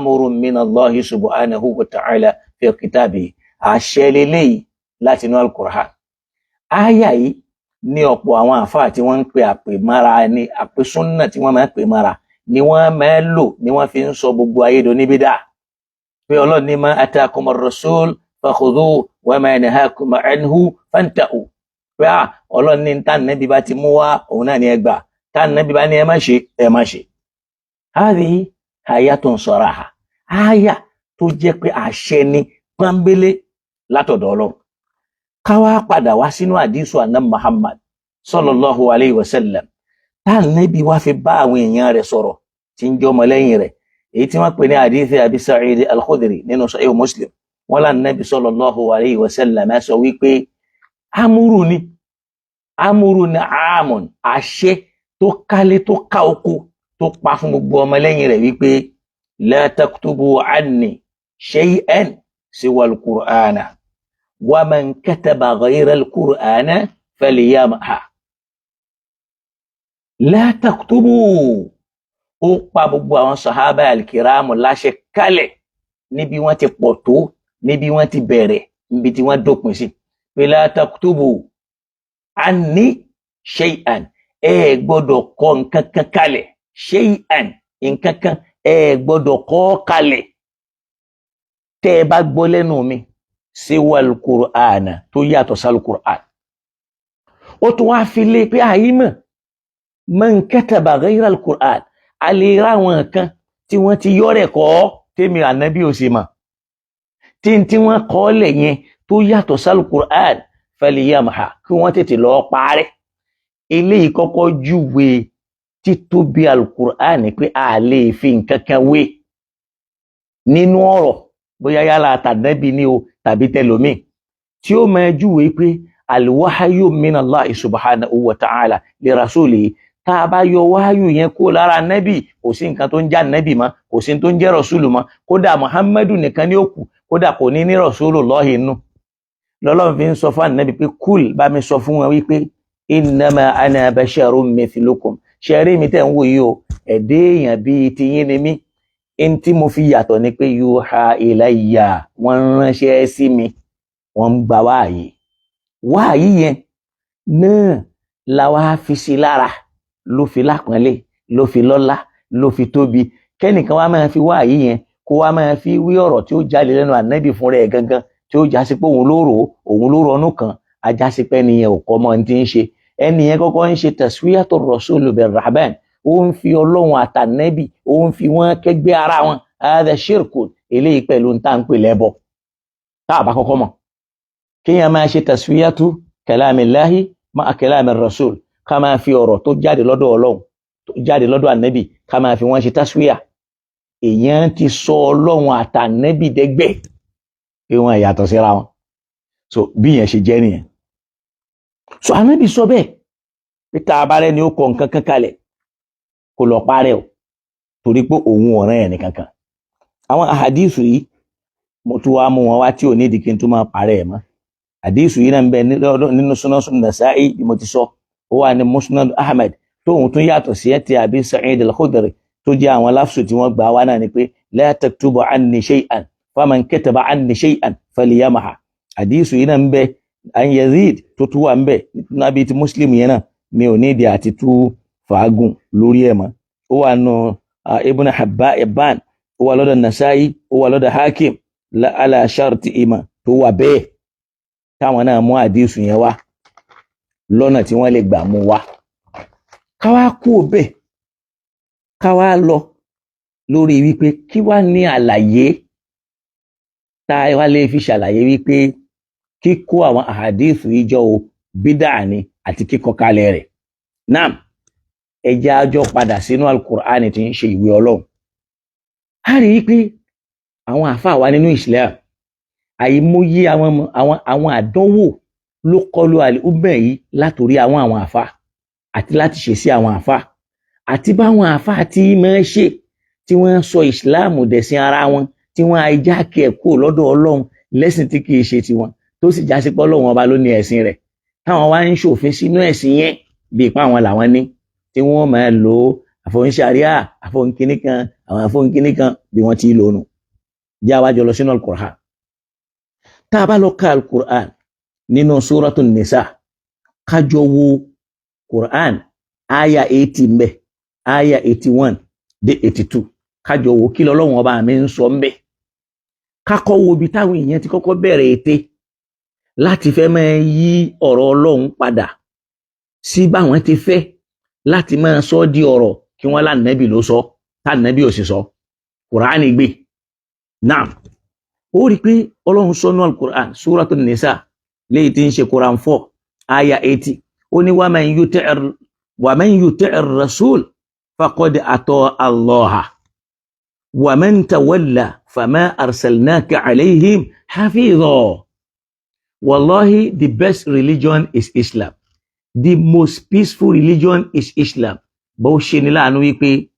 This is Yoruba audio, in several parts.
amrun min Allahi subhanahu wa ta'ala fi kitabihi àṣẹ lélẹ́yìí láti inú al-Qur'an. Áyà yìí ní ọ̀pọ̀ àwọn àfáà tí wọ́n ń pe àpèmára ní àpèsúnnà tí wọ́n máa ń pè mára ni wọ́n máa ń lò ni wọ́n fi ń sọ gbogbo ayé do ní bídà pé Ọlọ́run ní ma atakum ar-rasul fakhudhuhu wa ma nahakum anhu fantahu pé Ọlọ́run ní tá Ànábì bá ti mú wá òun náà ni ẹ gbà tá Ànábì bá ní ẹ má ṣe ẹ má ṣe. Hadhihi ayatun saraha áyà tó jẹ́ pé àṣẹ ni pọ́nbélé látọ̀dọ̀ Ọlọ́run. Ká wá padà wá sínú àdísù Ànábì Muhammad sallallahu alayhi wa sallam tá Ànábì wá fi bá àwọn èèyàn rẹ̀ sọ̀rọ̀ tí ń jọmọ lẹ́yìn rẹ̀ èyí tí wọ́n pè ní àdísì Abi Sa'id al-Khudri nínú Sahih Muslim wọ́n lá Ànábì sallallahu alayhi wa sallam sọ wípé amúrù ni àmùn àṣẹ tó kálé tó ká oko tó pa fún gbogbo ọmọ lẹ́yìn rẹ̀ wípé la taktubu anni shay'an siwa al-Qur'ana wa man kataba ghayra al-Qur'ana falyamha. La taktubu ó pa gbogbo àwọn sàhábà al-kiramu láṣẹ kalẹ̀ níbi wọ́n ti pọ̀ tó níbi wọ́n ti bẹ̀rẹ̀ níbi tí wọ́n dópin sí pé la taktubu anni shay'an ẹ gbọ́dọ̀ kọ nǹkan kan kalẹ̀ shay'an nǹkan kan ẹ gbọ́dọ̀ kọ kalẹ̀ tẹ́ ẹ bá gbọ́ lẹ́nu mi siwa al-Qur'ana tó yàtọ̀ sí al-Qur'an. Ó tún wá fi lé pé àyímọ̀ man kataba ghayra al-Qur'an a lè ráwọn kan tí wọ́n ti yọ́rẹ̀ kọ́ tèmi Ànábì ò sì mọ̀ tí wọ́n kọ́ lẹ̀ yẹn tó yàtọ̀ sí al-Qur'an falyamha kí wọ́n tètè lọ parẹ́. Eléyìí kọ́kọ́ júwe títóbi al-Qur'an pé a lè fi nǹkan kan wé nínú ọ̀rọ̀ bóyá yálà tànábì ni o tàbí tẹlòmíì tí ó máa júwe pé al-wahyu min Allahi subhanahu wa ta'ala li rasulihi tá a bá yọ wáyù yẹn kó lára nẹ́bì kò sí nǹkan tó ń já nẹ́bì mọ́ kò sí tó ń jẹ́ rọ̀súlù mọ́ kódà Muhammadu nìkan ní òkú kódà kò ní Rasulullahi inú lọ́lọ́run fi ń sọ fún Ànábì pé kúl bá mi sọ fún wọn wípé innama ana basharun mithlukum ṣẹ́rí mi tẹ̀ ń wò yìí o ẹ̀dẹ́ èèyàn bíi tiyín ni mí in tí mo fi yàtọ̀ ni pé yuha ilayya wọ́n ránṣẹ́ sí mi wọ́n ń gba wáàyí yẹn náà làwa fi sí lára ló fi lápọ́nlé ló fi lọ́lá ló fi tóbi kẹ́nìkan wá máa fi wáàyí yẹn kó wá máa fi wí ọ̀rọ̀ tí ó jáde lẹ́nu Ànábì fún rẹ̀ gangan tí ó jásí pé òun ló ronú kan ajásí pé ẹnìyẹn ò kọ́ mọ́ ti ń ṣe ẹnìyẹn kọ́kọ́ ń ṣe taswiyatur rasul bir-rahban ó ń fi Ọlọ́run àtànẹ́bì ó ń fi wọ́n kẹ́gbẹ́ ara wọn hadha shirkun eléyìí pẹ̀lú ń tà ń pè lẹ́bọ tá a bá kọ́kọ́ mọ̀ kéèyàn máa ṣe taswiyatu kalamillahi ma'a kalamir rasul ká máa fi ọ̀rọ̀ tó jáde lọ́dọ̀ Ọlọ́run tó jáde lọ́dọ̀ Ànábì ká máa fi wọ́n ṣe taswiya èèyàn ti sọ Ọlọ́run àtànẹ́bì dẹ́gbẹ́ pé wọ́n yàtọ̀ síra wọn so bí yẹn ṣe jẹ́ nìyẹn. So Ànábì sọ bẹ́ẹ̀ pé tá a bá rẹ́ni ó kọ nǹkan kan kalẹ̀ kó lọ parẹ́ o torí pé òun ọ̀ràn ẹ̀ nìkan kan. Àwọn àhàdíìsù yìí mo tún wá mú wọn wá tí ò ní ìdí kí n tún máa parẹ́ ẹ̀ mọ́. Àdíìsù yìí náà ń bẹ nínú Sunan Nasa'i bí mo ti sọ ó wà ní Musnad Ahmad tóun tún yàtọ̀ sí ẹ̀ tí Abi Sa'id al-Khudri tó jẹ́ àwọn láfsù tí wọ́n gbà wá náà ni pé la taktubu anni shay'an faman kataba anni shay'an falyamha. Àdíìsù yìí náà ń bẹ an Yazid tó tún wà ń bẹ nábì ti Muslim yẹn náà mi ò ní ìdí àti tú fàágùn lórí ẹ̀ mọ́. Ó wà nù Ibn Hibban ó wà lọ́dọ̀ Nasa'i ó wà lọ́dọ̀ Hakim ala sharti ima tó wà bẹ́ẹ̀ táwọn náà mú àdíìsù yẹn wá lọ́nà tí wọ́n lè gbà mú wá. Káwá kú bẹ́ẹ̀ káwá lọ lórí wípé kí wá ní àlàyé tá a wá lè fi ṣàlàyé wípé kíkó àwọn àhàdíìsù yìí jọ o bídà ni àti kíkọ kalẹ̀ rẹ̀. Naam ẹjẹ́ àjọ padà sínú al-Qur'an tí ń ṣe ìwé Ọlọ́run. A rí i pé àwọn àfáà wa nínú Islam àìmọye àwọn àdánwò ló kọlu àlùmọ̀ yìí látòrí àwọn àfáà àti láti ṣe sí àwọn àfáà àti báwọn àfáà tí máa ṣe tí wọ́n sọ Islam dẹ̀sìn ara wọn tí wọ́n àìjákè ẹ̀kọ́ lọ́dọ̀ Ọlọ́run lẹ́sìn tí kìí ṣe tiwọn tó sì jásí pé Ọlọ́run ọba ló ní ẹ̀sìn rẹ̀ táwọn wá ń ṣòfin sínú ẹ̀sìn yẹn bí ipá wọn làwọn ní tí wọ́n máa lò àfọ̀nṣàríà àfọ̀nkìnní kan àwọn afọ́n kíní kan bí wọ́n ti lónù jẹ́ àwájọ lọ sínú al-Qur'an. tá a bá lọ ka al-Qur'an nínú suratu nisa kájọ wo Qur'an aya 80 mbẹ aya 81 dé 82 kájọ wo kí lọ́lọ́run ọba mi ń sọ mbẹ kákọ́ wo bí táwọn èèyàn ti kọ́kọ́ bẹ̀rẹ̀ ète láti fẹ́ máa yí ọ̀rọ̀ Ọlọ́run padà sí báwọn ti fẹ́ láti máa sọ di ọ̀rọ̀ kí wọ́n lánàbì ló sọ tánàbì ò sì sọ Qur'an gbé náà ó rí pé Ọlọ́run sọ nínú al-Qur'an Suratun Nisa léyìí tí ń ṣe Qur'an 4 aya 80 ó ní wa man yuti'ir rasul faqad ata Allah wa man tawalla fama arsalnaka alayhim hafidha. Wallahi, the best religion is Islam. The most peaceful religion is Islam. Bó ṣe ní láàánú wípé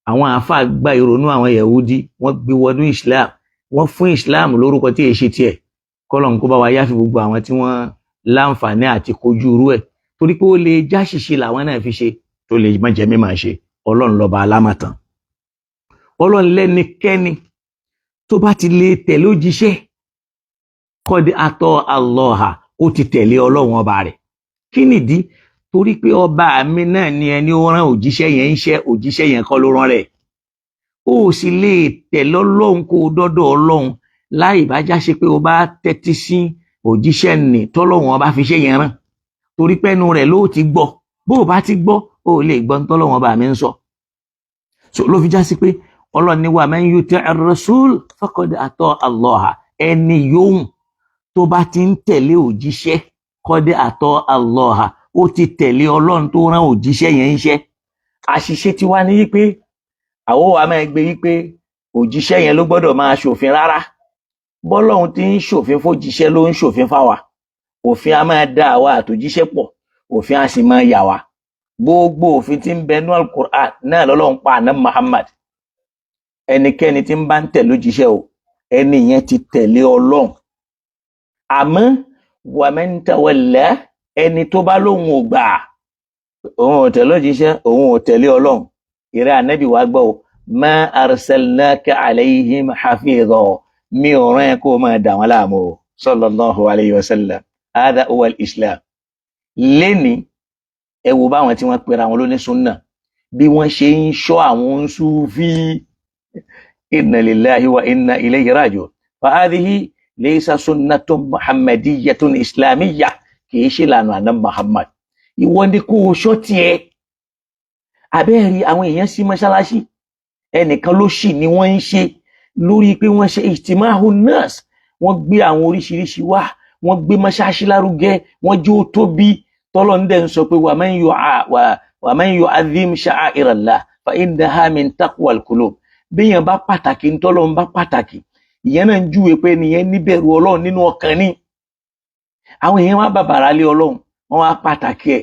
àwọn àfáà gba ìrònú àwọn Yahudi wọ́n gbé wọnú Islam wọ́n fún Islam lórúkọ tí èṣe tiẹ̀ kọ́lọ̀ kó bá wa yáfi gbogbo àwọn tí wọ́n láǹfààní àti kojú irú ẹ̀ torí pé ó lè já ṣìṣe làwọn náà fi ṣe tó lè má jẹ́ mímọ̀ ṣe Ọlọ́run lọ́ba alámọ̀tán. Ọlọ́run lẹ́nikẹ́ni tó bá ti lè tẹ̀lé òjíṣẹ́ kọ́dí atọ́ Allah ó ti tẹ̀lé Ọlọ́run ọba rẹ̀. Kí nìdí? Torí pé ọba mi náà ni ẹni ó rán òjíṣẹ́ yẹn iṣẹ́ òjíṣẹ́ yẹn kọ́ ló rán rẹ̀. Ó sì lè tẹ̀lé Ọlọ́run kó dọ́dọ̀ Ọlọ́run láì bá já ṣe pé ó bá tẹ́tí sí òjíṣẹ́ nì tọ́lọ́run ọba fi ṣe yẹn rán. Torí pé ẹnu rẹ̀ ló ti gbọ́ bó o bá ti gbọ́ ó lè gbọ́ tọ́lọ́run ọba mi ń sọ. So ló fi já sí pé Ọlọ́run ní wa man yuti'ir rasul faqad ata Allah ẹni yóhùn tó bá ti ń tẹ̀lé òjíṣẹ́ kọ́dé àtọ́ Allah ó ti tẹ̀lé Ọlọ́run tó rán òjíṣẹ́ yẹn iṣẹ́. Àṣìṣe ti wá ní wípé àwọn wa máa gbé wípé òjíṣẹ́ yẹn ló gbọ́dọ̀ máa ṣòfin rárá. Bọ́lọ́run ti ń ṣòfin fójíṣẹ́ ló ń ṣòfin fáwa. Òfin a máa dá àwa àtòjíṣẹ́ pọ̀ òfin a sì máa yà wá. Gbogbo òfin tí ń bẹ nínú al-Qur'an náà lọ́lọ́run pa àná Muhammad. Ẹnikẹ́ni tí ń bá ń tẹ̀lé òjíṣẹ́ o ẹni yẹn ti tẹ̀lé Ọlọ́run. Àmọ́ wa man tawalla ẹni tó bá lóhun ò gbà òun ò tẹ̀lé òjíṣẹ́ òun ò tẹ̀lé Ọlọ́run ìrẹ́ ànábì wá gbọ́ o ma arsalnaka alayhim hafidha mi ò rán ẹ kó máa dà wọ́n láàmú o sallallahu alayhi wa sallam hadha huwa al-islam. Lẹ́ni ẹ wo báwọn tí wọ́n pera wọn lóní súnnà bí wọ́n ṣe ń ṣọ́ àwọn Sufi inna lillahi wa inna ilayhi raji'un fa hadhihi laysa sunnatun muhammadiyyatun islamiyyah kìí ṣe lànà àná Muhammad. Ìwọ ni kó o ṣọ́ tiẹ̀. Abẹ́ẹ̀rí àwọn èèyàn sí mọ́ṣáláṣí ẹnìkan ló ṣì ni wọ́n ń ṣe lórí pé wọ́n ṣe ijtima'un nas wọ́n gbé àwọn oríṣiríṣi wá wọ́n gbé mọ́ṣáláṣí lárugẹ wọ́n jó tóbi tọ́lọ́run dẹ̀ ń sọ pé wa man yu'adhim sha'a'irallah fa innaha min taqwal qulub. Béèyàn bá pàtàkì ntọ́lọ́run bá pàtàkì ìyẹn náà ń júwe pé nìyẹn níbẹ̀rù Ọlọ́run nínú ọkàn ní. Àwọn èèyàn wá bàbàrà lé Ọlọ́run wọ́n wá pàtàkì ẹ̀.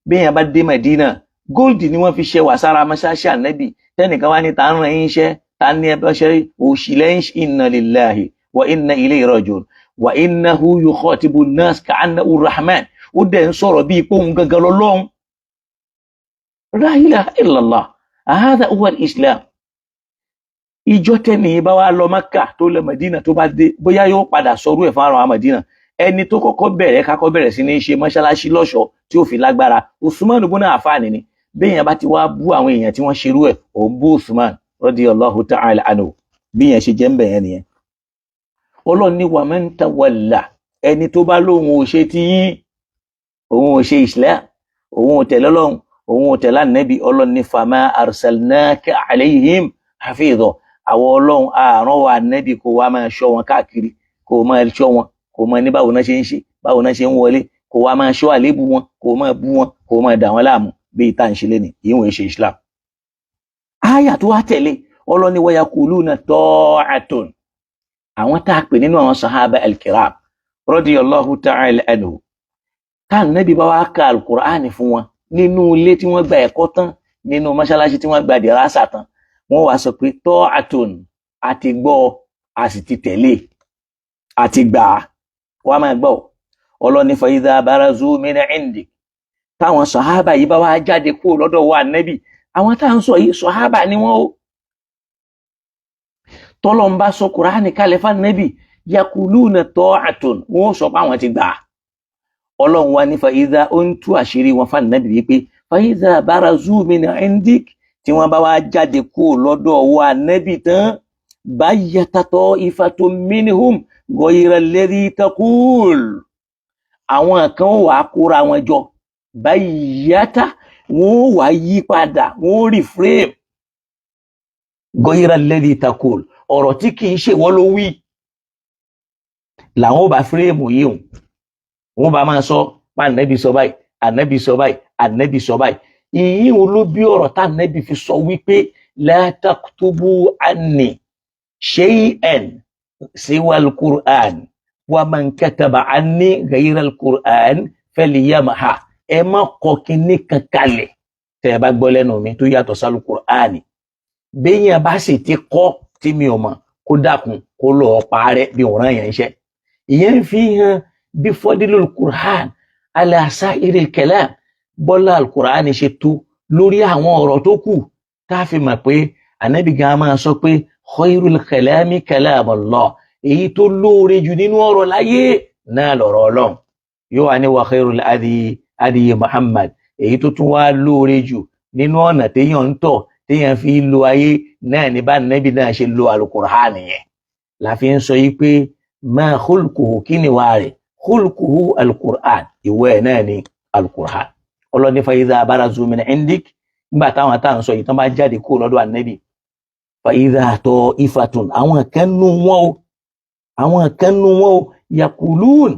Béèyàn bá dé Mẹ̀dínà góòlì ni wọ́n fi ṣe wà sára mọ́ṣáláṣí ànábì tẹ́nìkan wá ní ta ń ràn yín iṣẹ́ ta ní ẹbí ọṣẹ òṣìlẹ̀ inna lillahi wa inna ilayhi raji'un wa innahu yukhatibu an-nas ka'annahu rahman ó dẹ̀ ń sọ̀rọ̀ bíi pé òun gangan lọ́lọ́run. La ilaha illallah hadha huwa al-islam. Ìjọ tẹ́ni bá wá lọ Mákà tó lọ Mẹ̀dínà tó bá dé bóyá yóò padà sọrú ẹ̀ fáwọn ará Mẹ̀dínà. Ẹni tó kọ́kọ́ bẹ̀rẹ̀ sí ní ṣe mọ́ṣáláṣí lọ́ṣọ̀ọ́ tí ó fi lágbára Usman ibn Affan ni. Béèyàn bá ti wá bú àwọn èèyàn tí wọ́n ṣerú ẹ̀ òun bú Usman radiyallahu ta'ala anhu bí yẹn ṣe jẹ́ ń bẹ̀yẹn nìyẹn. Ọlọ́run ní wa man tawalla ẹni tó bá lóhun ò ṣe tí yín òun ò ṣe Islam òun ò tẹ̀lé Ọlọ́run òun ò tẹ̀lé Ànábì Ọlọ́run ní fama arsalnaka alayhim hafidha àwọn Ọlọ́run àrán wa Ànábì kó wá máa ṣọ́ wọn káàkiri kó máa ṣọ́ wọn kó máa ní báwo náà ṣe ń ṣe báwo náà ṣe ń wọlé kó wá máa ṣọ́ àlébù wọn kó máa bú wọn kó máa dà wọn láàmú bí ìta ń ṣe lé ní ìwọ̀n ṣe Islam. Áyà tó wá tẹ̀lé Ọlọ́ni wa yaquluna ta'atun àwọn tá a pè nínú àwọn sahaba al-kiram radiyallahu ta'ala anhu tá Ànábì bá wá ka al-Qur'ani fún wọn nínú ilé tí wọ́n gba ẹ̀kọ́ tán nínú mọ́ṣáláṣí tí wọ́n gba dìrásà tán wọ́n wá sọ pé ta'atun àti gbọ́ a sì ti tẹ̀lé àti gbà wá máa gbọ́. Ọlọ́ni fa idha barazu min indik táwọn sọ̀hábà yìí bá wá jáde kúrò lọ́dọ̀ wa Ànábì àwọn tá ń sọ yìí sọ̀hábà ni wọ́n ó tọ́lọ́run bá sọ Kùránì kalẹ̀ fún ànábì yakuluna ta'atun wọ́n sọ pé àwọn ti gbà Ọlọ́run wa ní fa idha ó ń tú àṣírí wọn fún ànábì wípé fa idha barazu min indik tí wọ́n bá wá jáde kúrò lọ́dọ̀ ọwọ́ ànábì tán bayyata ta'ifatun minhum ghayra alladhi taqul àwọn kan ó wá kóra wọn jọ bayyata wọ́n ó wá yí padà wọ́n ó reframe ghayra alladhi taqul ọ̀rọ̀ tí kì í ṣe wọ́n ló wí làwọn ó bá fírèmù yìí hùn wọ́n bá máa sọ pa ànábì sọ báyìí ànábì sọ báyìí ànábì sọ báyìí ìyín ló bí ọ̀rọ̀ tá ànábì fi sọ wípé la taktubu anni shay'an siwa al-Qur'an wa man kataba anni ghayra al-Qur'an falyamha ẹ má kọ kinní kan kalẹ̀ tẹ́ ẹ bá gbọ́ lẹ́nu mi tó yàtọ̀ sí al-Qur'ani béèyàn bá sì ti kọ́ tí mi ò mọ̀ kó dákun kó lọ́ọ́ parẹ́ bí òun rán yẹn iṣẹ́ ìyẹn fi hàn bí fadilul Qur'an ala sa'iril kalam bọ́lá al-Qur'ani ṣe tó lórí àwọn ọ̀rọ̀ tó kù tá a fi mọ̀ pé ànábì gan máa sọ pé khairul kalami kalamullah èyí tó lóore jù nínú ọ̀rọ̀ láyé náà lọ̀rọ̀ Ọlọ́run yóò wá ní wa khairul adi Muhammad èyí tó tún wá lóore jù nínú ọ̀nà téèyàn ń tọ̀ téèyàn fi lo ayé náà ní bá ànábì náà ṣe lo al-Qur'ani yẹn la fi ń sọ yìí pé ma khulquhu kí ni wàá rẹ̀ khulquhu al-Qur'an ìwé ẹ̀ náà ni al-Qur'an ọlọ́ni fa idha barazu min indik nígbà táwọn táwọn sọ yìí tán bá jáde kúrò lọ́dọ̀ ànábì fa idha ta'ifatun àwọn kan nú wọn o yaqulun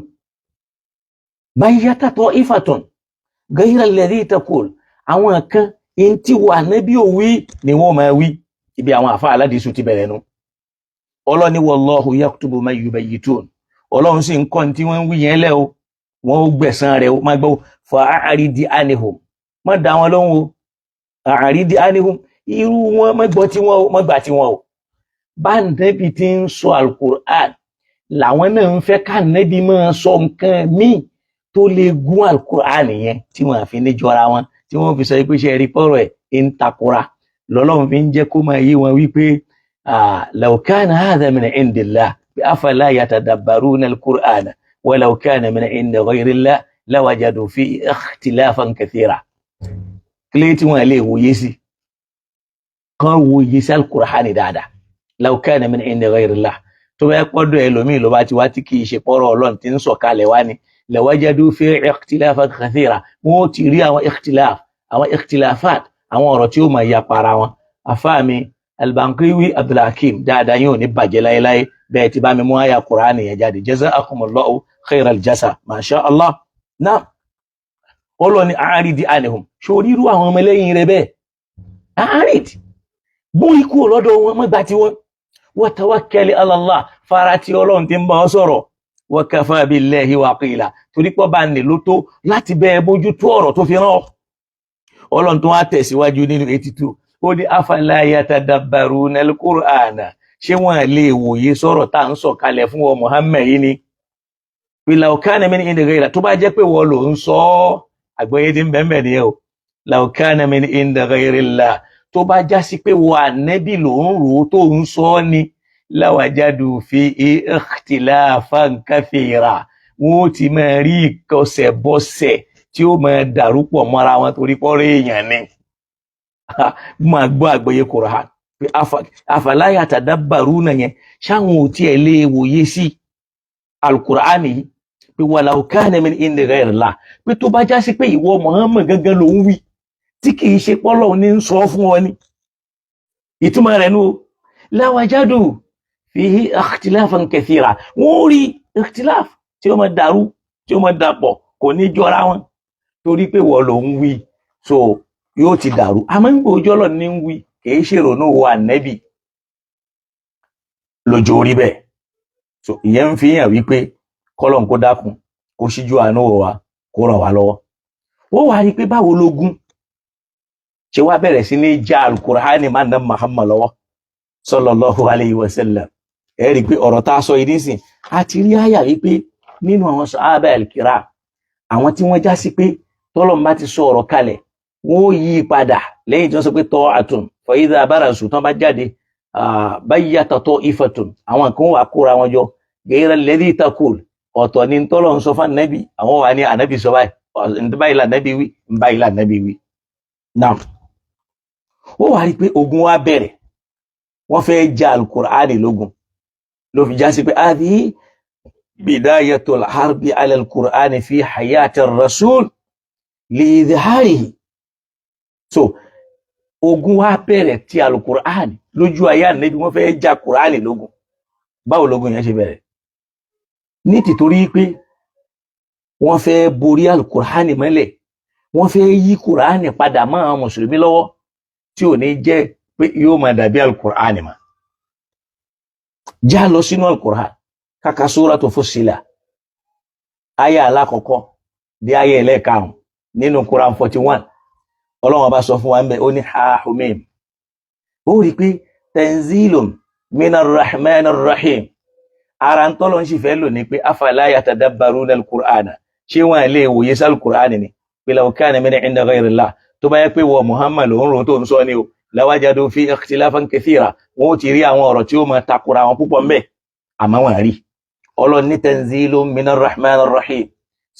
bayyata ta'ifatun ghayra alladhi taqul àwọn kan in tí wà ànábì ò wí ni wọ́n máa wí ibi àwọn àfa aládìsú ti bẹ̀rẹ̀ nu ọlọ́ni wallahu yaktubu ma yubayyitun ọlọ́run sì ń kọ́ tí wọ́n ń wí yẹn lẹ́ o wọ́n ó gbẹ̀san rẹ̀ o má gbọ́ fa a'ridi anhum má dá wọn lóhùn o a'ridi anhum irú wọn má gbọ́ tí wọ́n o má gbà tí wọ́n o bá nẹ́bí ti ń sọ al-Qur'an làwọn náà ń fẹ́ ká nẹ́bí máa sọ nǹkan míì tó lè gún al-Qur'an yẹn tí wọ́n àfi ní jọra wọn tí wọ́n fi sọ pé ṣe rí pọ́rọ̀ ẹ̀ ń takora lọ́lọ́run fi ń jẹ́ kó máa yé wọn wípé law kana hadha min indillah afala yatadabbaruna al-Qur'ana ولو كان من عند غير الله لوجدوا فيه اختلافا كثيرا كليتي ولا ويسي كان ويسي القرآن دادا لو كان من عند غير الله tó bá pọ́dọ̀ ẹlòmíì ló bá ti wá tí kì í ṣe pọ́rọ̀ Ọlọ́run tí ń sọ̀kalẹ̀ wá ni lawajadu fi ikhtilafan kathira wọ́n ti rí àwọn ikhtilafat àwọn ọ̀rọ̀ tí ó máa ya para wọn afáàmì Al-Banqiwi Abdulhakim dáadáa yóò ní bàjẹ́ láéláé bẹ́ẹ̀ ti bá mi mú àyà Kùránì yẹn jáde jazakumullahu khairal jasa masha Allah náà Ọlọ́ni a'ridi anhum sórí irú àwọn ọmọ ẹlẹ́yìn rẹ̀ bẹ́ẹ̀ a'rid bú ikú lọ́dọ̀ wọn mọ́gbà tí wọ́n wa tawakkal ala Allah fara tí Ọlọ́run ti ń bá ọ sọ̀rọ̀ wa kafa billahi waqila torí pọ́ bá ní ló tó láti bẹ́ẹ̀ bójú tó ọ̀rọ̀ tó fi rán ọ Ọlọ́run tó wá tẹ̀síwájú nínú 82 ó ní afala yatadabbaruna al-Qur'ana ṣé wọ́n lè wòye sọ̀rọ̀ tá ń sọ kalẹ̀ fún wọn Muhammad yìí ni law kana min indi ghayri tó bá jẹ́ pé wọ́n ló ń sọ àgbọ́yé tí ń bẹ̀m̀bẹ̀ ni ẹ̀ law kana min indi ghayrillah tó bá já sí pé wọ́n ànẹ́bì ló ń rò ó tó ń sọ ni lawajadu fi ikhtilafan kathira wọ́n ti máa rí ìkọsẹ̀ bọ́sẹ̀ tí ó máa dàrú pọ̀ mọ́ra wọn torí pọ́rọ̀ èèyàn ni máa gbọ́ àgbọ́yé Qur'an pé afala yatadabbaruna yẹn ṣáwọn ò tiẹ̀ lè wòye sí al-Qur'ani yìí pé walau kana min indi ghayrillah pé tó bá já sí pé ìwọ Muhammad gangan ló ń wí tí kì í ṣe pọ́lọ̀ ní ń sọ fún ọ ní ìtumọ̀ rẹ̀ nù lawajadu fihi ikhtilafan kathira wọ́n rí ikhtilaf tí ó máa dàrú tí ó máa dàpọ̀ kò ní jọra wọn torí pé wọ́n ló ń wí so yóò ti dàrú àmọ́ ń gbòójọ́ lọ ní ń wí kìí ṣèrònú wo ànẹ́bì lójó orí bẹ́ẹ̀ so ìyẹn ń fi hàn wípé kọ́lọ̀ kó dákun kó ṣíjú àánú wa kó ràn wá lọ́wọ́ ó wá rí pé báwo lógún ṣe wá bẹ̀rẹ̀ sí ní já al-Qur'ani máa ná Muhammad lọ́wọ́ sallallahu alayhi wa sallam ẹ rí pé ọ̀rọ̀ tá a sọ yìí nísìn a ti rí àyà wípé nínú àwọn sahaba al-kiram àwọn tí wọ́n já sí pé tọ́lọ́run bá ti sọ ọ̀rọ̀ kalẹ̀ wọ́n yí padà lẹ́yìn tí wọ́n sọ pé ta'atun fa idha barazu tán bá jáde bayyata ta'ifatun àwọn kan wà kóra wọn jọ ghayra alladhi taqul ọ̀tọ̀ ni tọ́lọ̀ ń sọ fún ànábì àwọn wà ní ànábì sọ báyìí lànábì wí báyìí lànábì wí. Náà ó wà rí pé ogun wa bẹ̀rẹ̀ wọ́n fẹ́ ja al-Qur'ani lógun ló fi já sí pé hadhihi bidayatul harbi ala al-Qur'ani fi hayati ar-rasul li idharihi. So ogun wa bẹ̀rẹ̀ ti al-Qur'ani lójú ayé ànábì wọ́n fẹ́ ja Qur'ani lógun. Báwo lógun yẹn ṣe bẹ̀rẹ̀? Ní tìtorí pé wọ́n fẹ́ borí al-Qur'ani mọ́lẹ̀ wọ́n fẹ́ yí Qur'ani padà mọ́ àwọn mùsùlùmí lọ́wọ́ tí ò ní jẹ́ pé yóò máa dàbí al-Qur'ani mà. Já lọ sínú al-Qur'an kàkà suratu Fussilat aya alákọ̀ọ́kọ́ dé aya ẹlẹ́ẹ̀karùn nínú Quran 41 Ọlọ́run bá sọ fún wa ń bẹ ó ní ha-humim ó rí pé tanzilun minar rahmanir rahim ara ń tọ́lọ́ ń sì fẹ́ lò ní pé afala yatadabbaruna al-Qur'ana ṣé wọ́n lè wòye sí al-Qur'ani ni pé law kana min inda ghayrillah tó bá yẹ pé wọ Muhammad ló ń ro tó ń sọ ni o lawajadu fi ikhtilafan kathira wọn ó ti rí àwọn ọ̀rọ̀ tí ó máa takora wọn púpọ̀ mbẹ́ àmọ́ wọn rí Ọlọ́run ní tanzilun minar rahmanir rahim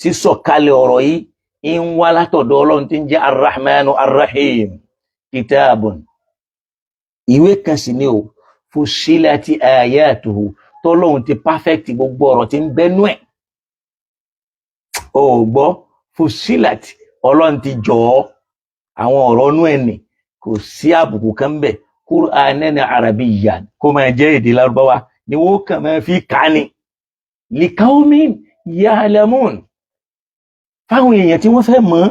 sísọ̀kalẹ̀ ọ̀rọ̀ yìí ń wá látọ̀dọ̀ Ọlọ́run tí ń jẹ́ ar-rahmanu ar-rahim kitabun ìwé kan sì ni o fussilati ayatuhu tọ́lọ́hun ti perfect gbogbo ọ̀rọ̀ tí ń bẹ́nu ẹ̀ o gbọ́ fussilati Ọlọ́run ti jọ àwọn ọ̀rọ̀ nú ẹ̀ nì kò sí àbùkù kan bẹ̀ Qur'anan arabiyyan kó máa jẹ́ èdè Lárúbáwá ni wọ́n kàn máa fi kà ní liqawmin ya'lamun fáwọn èèyàn tí wọ́n fẹ́ mọ̀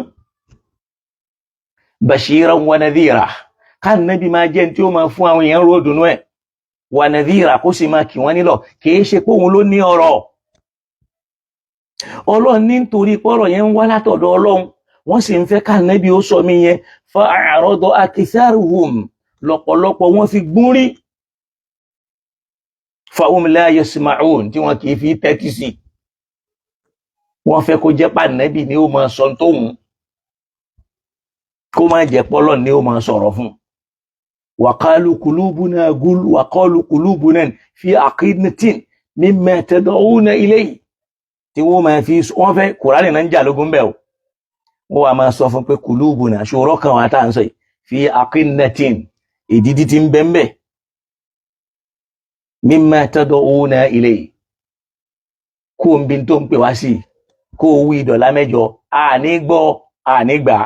bashiran wa nadhira ká nábì máa jẹ́ tí ó máa fún àwọn èèyàn ròdùnú ẹ̀ wa nadhira kó sì máa kì wọ́n nílọ̀ kìí ṣe pé òun ló ní ọ̀rọ̀ Ọlọ́run ní nítorí pọ́rọ̀ yẹn ń wá látọ̀dọ̀ Ọlọ́run wọ́n sì ń fẹ́ ká nábì ó sọ mí yẹn fa a'rada aktharuhum lọ́pọ̀lọpọ̀ wọ́n fi gún rí fahum la yasma'un tí wọ́n kìí fi tẹ́tí sí wọ́n fẹ́ kó jẹ́ pànábì ni ó máa sọ tóhun kó má jẹ́ pọ́lọ̀ ni ó máa sọ̀rọ̀ fún wa qalu qulubuna gul wa qalu qulubuna fi aqidatin mimma tad'una ilayhi tí wọ́n máa fi wọ́n fẹ́ Kùránì náà ń jà lógún bẹ́ẹ̀ o wọ́n wá máa sọ fún pé qulubuna ṣòro kan wà tá à ń sọ yìí fi aqidatin ìdídí tí ń bẹ́ẹ̀ mimma tad'una ilayhi kó ń bí tó ń pè wá sí kó wí dọ̀lá mẹ́jọ àní gbọ́ àní gbà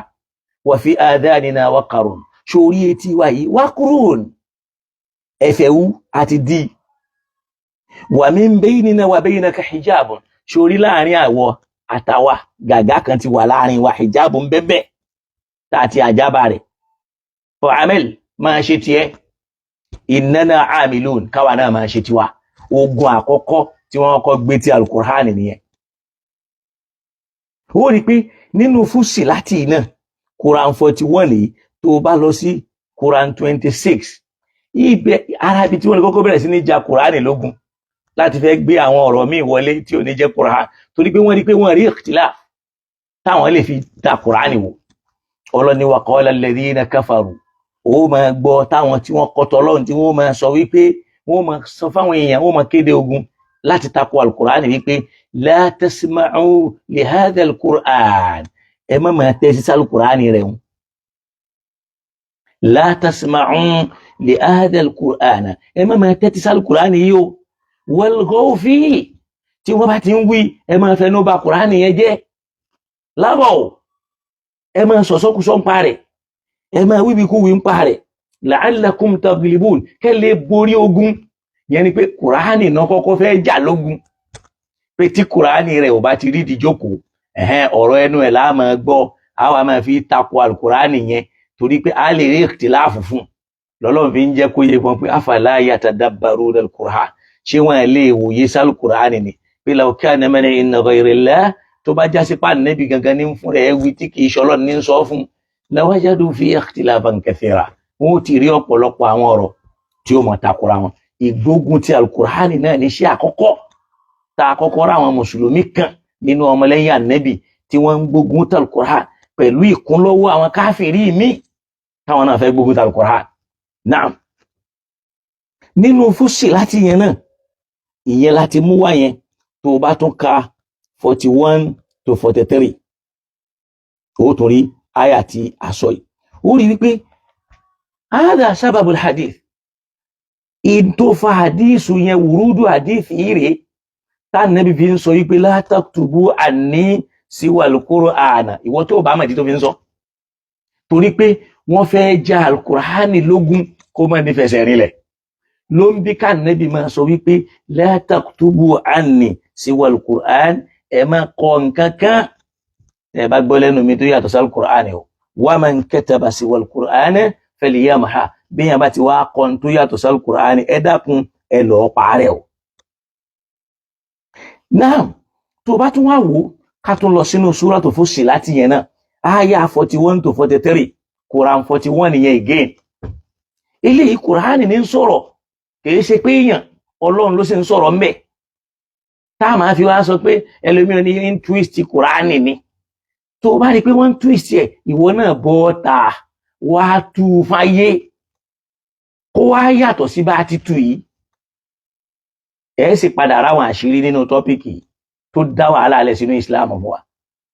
wa fi adhanina waqarun sórí etí wa yìí waqrun ẹ̀fẹ̀wú àti dí wa min baynina wa baynaka hijabun sórí láàrin àwọ àtàwà gàgá kan ti wà láàrin wa hijabun bẹ́bẹ̀ tàti àjábà rẹ̀ fa'amil máa ṣe tiẹ̀ innana amilun káwa náà máa ṣe tiwa ogun àkọ́kọ́ tí wọ́n kọ́ gbé ti al-Qur'ani nìyẹn ó rí pé nínú Fussilati náà Quran 41 lèyí tó bá lọ sí Quran 26 ibẹ̀ arabi tí wọ́n kọ́kọ́ bẹ̀rẹ̀ sí ní ja Qur'ani lógun láti fẹ́ gbé àwọn ọ̀rọ̀ míì wọlé tí ò ní jẹ́ Qur'an torí pé wọ́n rí pé wọ́n rí ikhtilaf táwọn lè fi ta Qur'ani wò Ọlọ́ni wa qala alladhina kafaru ó máa gbọ́ táwọn tí wọ́n kọtọ Ọlọ́run tí wọ́n máa sọ wípé wọ́n máa sọ fáwọn èèyàn wọ́n máa kéde ogun láti takò al-Qur'ani wípé la tasma'u li hadha al-Qur'an ẹ má máa tẹ́sí sí al-Qur'ani rẹ̀ hùn la tasma'u li hadha al-Qur'an ẹ má máa tẹ́sí sí al-Qur'ani yìí o walghaw fihi tí wọ́n bá ti ń wí ẹ máa fẹnu bà Qur'ani yẹn jẹ́ lábọ̀ ẹ máa sọ̀sọ́kùsọ́ ń parẹ̀ ẹ máa wíbi kú wí ń parẹ̀ la'allakum taglibun kẹ́lẹ̀ borí ogun yẹn ni pé Qur'ani náà kọ́kọ́ fẹ́ jà lógun pé tí Qur'ani rẹ̀ ò bá ti rí ìdíjókòó ọ̀rọ̀ ẹnu ẹ̀ láà máa gbọ́ àwa máa fi takò al-Qur'ani yẹn torí pé a lè rí ìkhtiláàfù fún lọ́lọ́run fi ń jẹ́ kó yé wọn pé afala yatadabbaruna al-Qur'an ṣé wọ́n lè wòye sí al-Qur'ani ni pé law kana min inda ghayrillah tó bá já sí pa Ànábì gangan ní fún rẹ̀ wí tí kì í ṣọlọ́ ní sọ fún lawajadu fi ikhtilafan kathira wọn ó ti rí ọ̀pọ̀lọpọ̀ àwọn ọ̀rọ̀ tí ó mọ̀ takora wọn ìgbógun ti al-Qur'ani náà ní ṣe àkọ́kọ́ tá àkọ́kọ́ ra àwọn mùsùlùmí kan nínú ọmọlẹ́yìn Ànábì tí wọ́n ń gbógun ti al-Qur'an pẹ̀lú ìkúnlọ́wọ́ àwọn káfìrí míì táwọn náà fẹ́ gbógun ti al-Qur'an náà nínú Fussilat yẹn náà ìyẹn láti mú wá yẹn tó bá tún ka 41 to 43 ó tún rí àyà tí a sọ yìí ó rí wípé hada sábàbul hadith in tó fa hadithu yẹn wùrúdù hadith yìí rèé tá Nábì fi ń sọ wípé la taktubu anni siwal Qur'ana ìwọ tó bá mọ̀dí tó fi ń sọ torí pé wọ́n fẹ́ já al-Qur'ani lógún kó mọ́ ní fẹsẹ̀ rinlẹ̀ ló ń bí ká Nábì máa sọ wípé la taktubu anni siwal Qur'an ẹ má kọ nǹkan kan ẹ bá gbọ́ lẹ́nu mi tó yàtọ̀ sí al-Qur'ani o wa man kataba siwal Qur'ana falyamha bí yẹn bá ti wá kọ tó yàtọ̀ sí al-Qur'ani ẹ dákun ẹ lọ́ọ́ parẹ́ o. Náà tó bá tún wá wò ká tún lọ sínú Suratu Fussilat yẹn náà àyà 41 to 43 Quran 41 yẹn again eléyìí Qur'ani ní ń sọ̀rọ̀ kìí ṣe pé èèyàn Ọlọ́run ló sì ń sọ̀rọ̀ ńbẹ̀ tá a máa fi wá sọ pé ẹlòmíràn ní ń twist Qur'ani ni tó bá rí pé wọ́n ń twist ẹ̀ ìwọ náà bọ́ ta wá tú fáyé kó wá yàtọ̀ sí bá ti tú yìí ẹ sì padà ráwọn àṣírí nínú tọ́pìkì tó dá wàhálà alẹ́ sínú Islam fún wa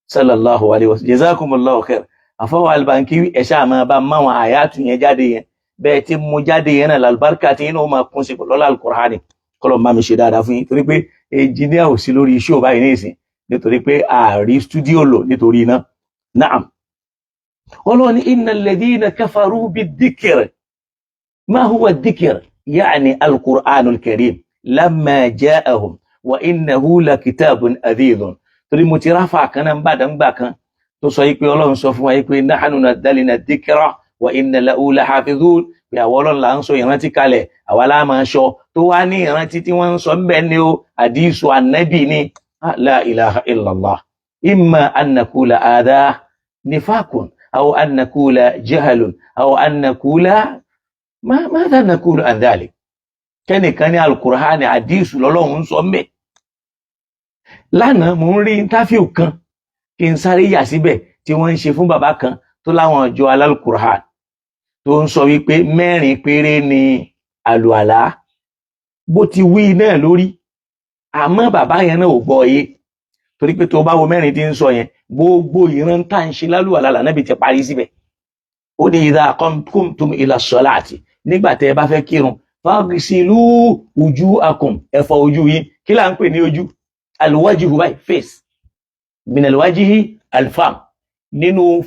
sallallahu alayhi wa sallam jazakumullahu khair àfọwọ́ Al-Bankiwi ẹ̀ṣá máa bá máwọn àyàtù yẹn jáde yẹn bẹ́ẹ̀ tí mo jáde yẹn náà lálùbáríkà tí inú máa kún sí lọ́lá al-Qur'ani kọ́lọ̀ máa mi ṣe dáadáa fún yín torí pé ẹnjìníà ò sí lórí iṣẹ́ ò báyìí ní ìsìn nítorí pé ààrí stúdíò lò nítorí iná naam ọlọ́ni innal ladhina kafaru bid-dhikr ma huwa ad-dhikr ya'ni al-Qur'anul karim lamma ja'ahum wa innahu lakitabun adhidun torí mo ti ráfà kan náà bàdàngbà kan tó sọ yìí pé Ọlọ́run sọ fún wa yìí pé nahnu nazzalna ad-dhikra wa inna lahu lahafidhun pé àwọn Ọlọ́run là ń sọ ìrántí kalẹ̀ àwa la máa sọ tó wá ní ìrántí tí wọ́n ń sọ ńbẹ̀ ni o àdísù ànábì ni la ilaha illallah imma an naqula hadha nifaqun aw an naqula jahlun aw an naqula madha naqulu an dhalik kẹ́nìkan ní al-Qur'ani àdísù lọ́lọ́run sọ ńbẹ̀ lánàá mo ń rí interview kan kí n sáré yà síbẹ̀ tí wọ́n ń ṣe fún bàbá kan tó láwọn ọjọ́ al-Qur'an tó ń sọ wípé 4 péré ni àlùàlá bó ti wí náà lórí àmọ́ bàbá yẹn náà ò gbọ́ yé torí pé tó bá wo 4 tí ń sọ yẹn gbogbo ìran tá ń ṣe lálùàlá lànàbì ti parí síbẹ̀ ó ní idha qumtum ila salati nígbà tẹ́ ẹ bá fẹ́ kírun faghsilu wujuhakum ẹ fọ ojú yín kí là ń pè ní ojú alwajhu by face min alwajhi alfam nínú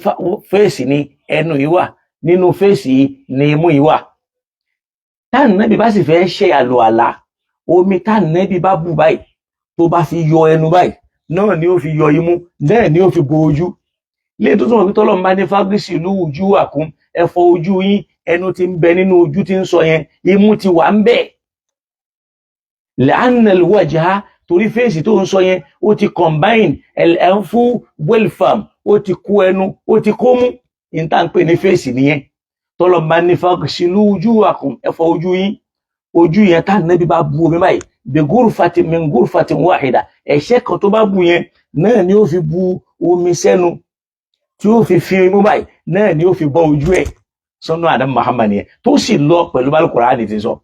face ni ẹnu yìí wà nínú face ni imú yìí wà tá Nábì bá sì fẹ́ ṣe àlùàlá omi tá Nábì bá bù báyìí tó bá fi yọ ẹnu báyìí náà ni ó fi yọ imú náà ni ó fi bo ojú lè tó sọ̀rọ̀ pé tọ́lọ́run bá ní faghsilu wujuhakum ẹ fọ ojú yín ẹnu tí ń bẹ nínú ojú tí ń sọ yẹn imú ti wà ń bẹ la'anna alwajha torí fèsì tó ń sọ yẹn ó ti combine al-anfu wal-fam ó ti kó ẹnu ó ti kó mú ìta ń pè ní fèsì nìyẹn tọ́lọ̀ bá ní faghsilu wujuhakum ẹ fọ ojú yẹn tá Nábì bá bu omi báyìí bi ghurfatin min ghurfatin wahida ẹ̀ṣẹ́ kan tó bá bu yẹn náà ni ó fi bu omi sẹ́nu tí ó fi imú báyìí náà ni ó fi bọ́ ojú ẹ̀ sọ́nà Adam Muhammad yẹn tó sì lọ pẹ̀lú al-Qur'ani ti sọ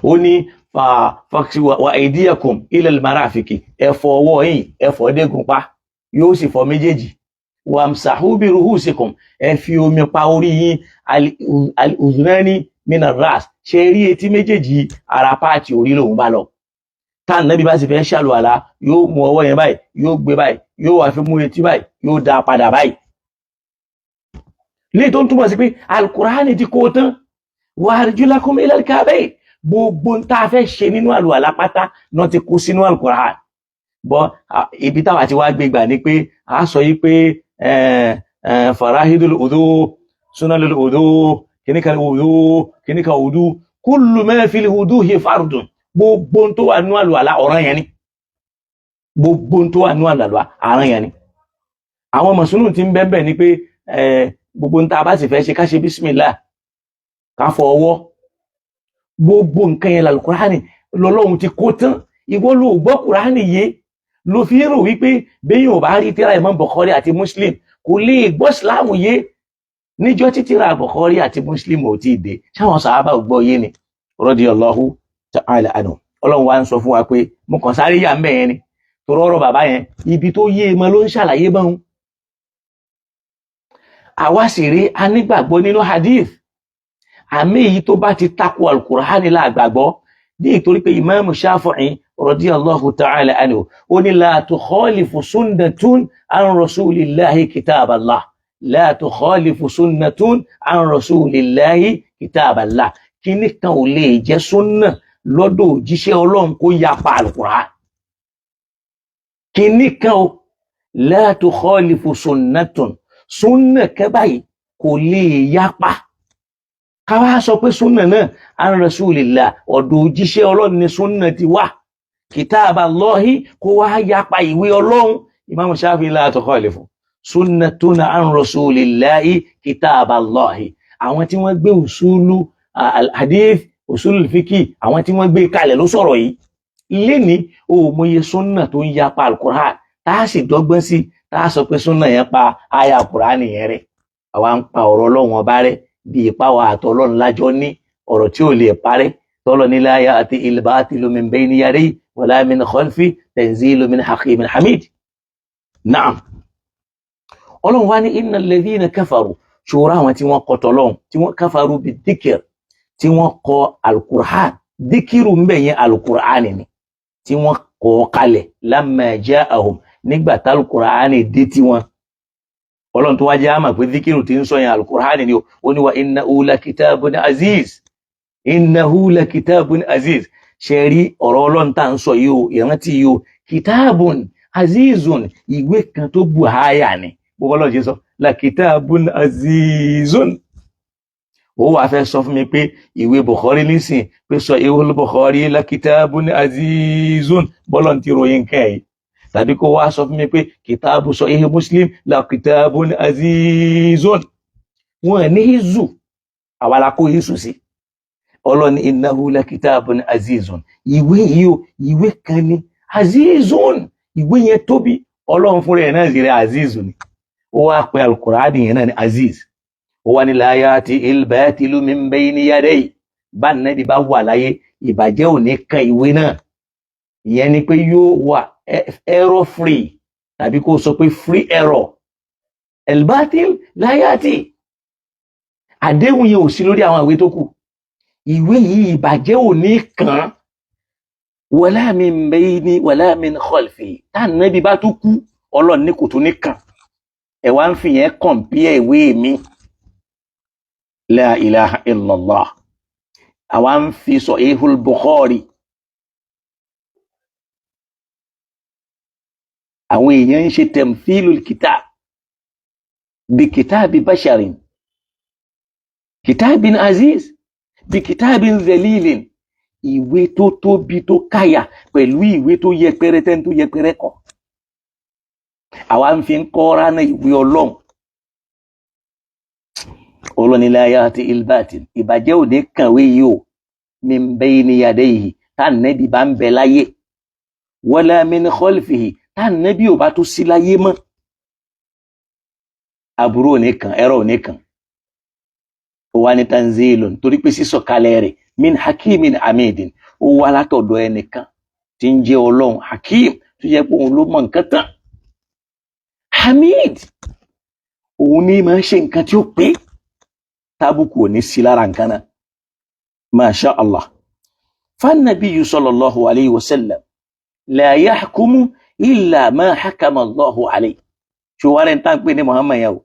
ó ní wa aydiyakum ila al-marafiqi ẹ fọ ọwọ́ yín ẹ fọ dégun pa yóò sì fọ méjèèjì wamsahu bi ruhusikum ẹ fi omi pa orí yín al-udhnani min ar-ras ṣe rí etí méjèèjì ara páàtì orí lòun bá lọ tá Nábì bá sì fẹ́ ṣàlùwàlá yóò mú ọwọ́ yẹn báyìí yóò gbé báyìí yóò wá fi mú etí báyìí yóò dá padà báyìí lè tó ń túmọ̀ sí pé al-Qur'ani ti kó tán wa arjulakum ila al-ka'bayn gbogbo ń tá a fẹ́ ṣe nínú àlùwàlá pátá náà ti kó sínú al-Qur'an bọ́ ibi táwa ti wá gbégbà ni pé a sọ yí pé farahidul wudu sunanul wudu kìníkà wudu kullu ma fil wuduhi fardun gbogbo tó wà nínú àlùwàlá ọ̀ràn yẹn ni gbogbo tó wà nínú àlùwàlá ọ̀ràn yẹn ni àwọn mọ̀sùnù ti ń bẹ́ẹ̀ ni pé gbogbo ń tá a bá sì fẹ́ ṣe ká ṣe bísímìlá ká fọ ọwọ́ gbogbo nǹkan yẹn lálùkùránì lọ́lọ́run ti kó tán ìwọ ló gbọ́ kùránì yé ló fi rò wípé bẹ́yìn ò bá rí tíra Imam Bukhari àti Muslim kò lè gbọ́ ìsìláàmù yé níjọ́ tí tíra Bukhari àti Muslim ò tí ì dé ṣáwọn sàhábà ò gbọ́ yé ni radiyallahu ta'ala anhu. Ọlọ́run wa ń sọ fún wa pé mo kàn sáré yà ń bẹ̀ yẹn ni torí ọ̀rọ̀ bàbá yẹn ibi tó yé e mọ ló ń ṣàlàyé báwọn. Àwa sì rí a nígbàgbọ́ nínú hadith àmì èyí tó bá ti tako al-Qur'ani la gbàgbọ́ ní ìtorí pé Imam Shafi'i radiyallahu ta'ala anhu ó ní la tukhalifu sunnatun an rasulillahi kitaballah la tukhalifu sunnatun an rasulillahi kitaballah kíní kan ò lè jẹ́ súnnà lọ́dọ̀ òjíṣẹ́ Ọlọ́run kó yapa al-Qur'an kíní kan ò la tukhalifu sunnatun súnnà kẹ́bàyí kò lè yapa káwá sọ pé súnnà náà an rasulillah ọ̀dọ̀ òjíṣẹ́ Ọlọ́run ni súnnà ti wá kitaballahi kó wá yapa ìwé Ọlọ́run. Imam Shafi'i la tukhalifu sunnatun an rasulillahi kitaballahi. Àwọn tí wọ́n gbé usulu al-hadith usulul fiqh àwọn tí wọ́n gbé kalẹ̀ ló sọ̀rọ̀ yìí léni o mọye súnnà tó ń yapa al-Qur'an tá a sì dọ́gbọ́n sí tá a sọ pé súnnà yẹn pa aya al-Qur'an yẹn rẹ̀ àwa ń pa ọ̀rọ̀ Ọlọ́run ọba rẹ̀ bí ìpáwà àtọlọ́run lájọ́ ní ọ̀rọ̀ tí ò lè parẹ́ tọ́lọ ní la ya'tihil batilu min bayni yadayhi wala min khalfihi tanzilu min hakimin hamid. Naam. Ọlọ́run wá ní innal ladhina kafaru ṣòro àwọn tí wọ́n kọ tọ́lọ́run tí wọ́n kafaru bi dhikr tí wọ́n kọ al-Qur'an dhikiru ń bẹ̀yẹn al-Qur'an ni tí wọ́n kọ kalẹ̀ lamma ja'ahum nígbà tí al-Qur'an dé tí wọ́n. Ọlọ́run tó wá jẹ́ àmà pé dhikiru tí ń sọ yẹn al-Qur'an ni ó ní wa innahu lakitabun aziz innahu lakitabun aziz ṣe rí ọ̀rọ̀ Ọlọ́run tá ń sọ yìí o ìrántí yìí o kitabun azizun ìwé kan tó bù háyà ni gbogbo Ọlọ́run ṣe sọ lakitabun azizun. Ó wá fẹ́ sọ fún mi pé ìwé Bukhari nísìn pé sọ ihul Bukhari lakitabun azizun bọ́lọ̀ ti ròyìn nǹkan yìí tàbí kó wá sọ fún mi pé kìtàbù sọ ihe Muslim lakitabun azizun. Wọ́n ní hìzù àwàlá kó hìzù sí. Ọlọ́run ní innahu lakitabun azizun ìwé yìí o ìwé kan ní azizun ìwé yẹn tóbi Ọlọ́run fúnra ẹ̀ náà sì rẹ̀ azizun ni ó wá pé al-Qur'an yẹn náà ní aziz ó wá ní la ya'tihil batilu min bayni yadayhi bá nẹ́bí bá wà láyé ìbàjẹ́ ò ní kan ìwé náà ìyẹn ni pé yóò wà error free tàbí kó sọ pé free error el-batil la ya'ti àdéhùn yẹn ò sí lórí àwọn ìwé tó kù ìwé yìí ìbàjẹ́ ò ní kàn wala min bayni wala min khalfi tá nẹ́bí bá tó kú Ọlọ́run ní kò tó ní kàn ẹ̀ wá ń fi yẹn compare ìwé mi la ilaha illallah àwa ń fi Sahihul Bukhari àwọn èèyàn ń ṣe tamthilul kitab bí kitabi basharin kitabin aziz bí kitabin zalilin ìwé tó tóbi tó káyà pẹ̀lú ìwé tó yẹpẹrẹ tẹ́ tó yẹpẹrẹ kọ àwa ń fi ń kọ́ra náà ìwé Ọlọ́run. Ọlọ́run ní la ya'tihil batil ìbàjẹ́ òde kàwé yìí o min bayni yadayhi tá nẹ́bí bá ń bẹ láyé wala min khalfihi tá nẹ́bí ò bá tó sí láyé mọ́ àbúrò nìkan ẹ̀rọ nìkan ó wá ní tanzilun torí pé sísọ̀kalẹ̀ rẹ̀ min hakimin hamidin ó wá látọ̀dọ̀ ẹnìkan tí ń jẹ́ Ọlọ́run hakim tó jẹ́ pé òun ló mọ̀ nǹkan tán hamid òun ní máa ń ṣe nǹkan tí ó pé tábùkù ò ní sí lára nǹkan náà masha Allah. Fannabiyyu sallallahu alayhi wa sallam la yahkumu illa ma hakama Allahu alayhi ṣùwárẹ̀ ń tán pé ní Muhammad yẹn o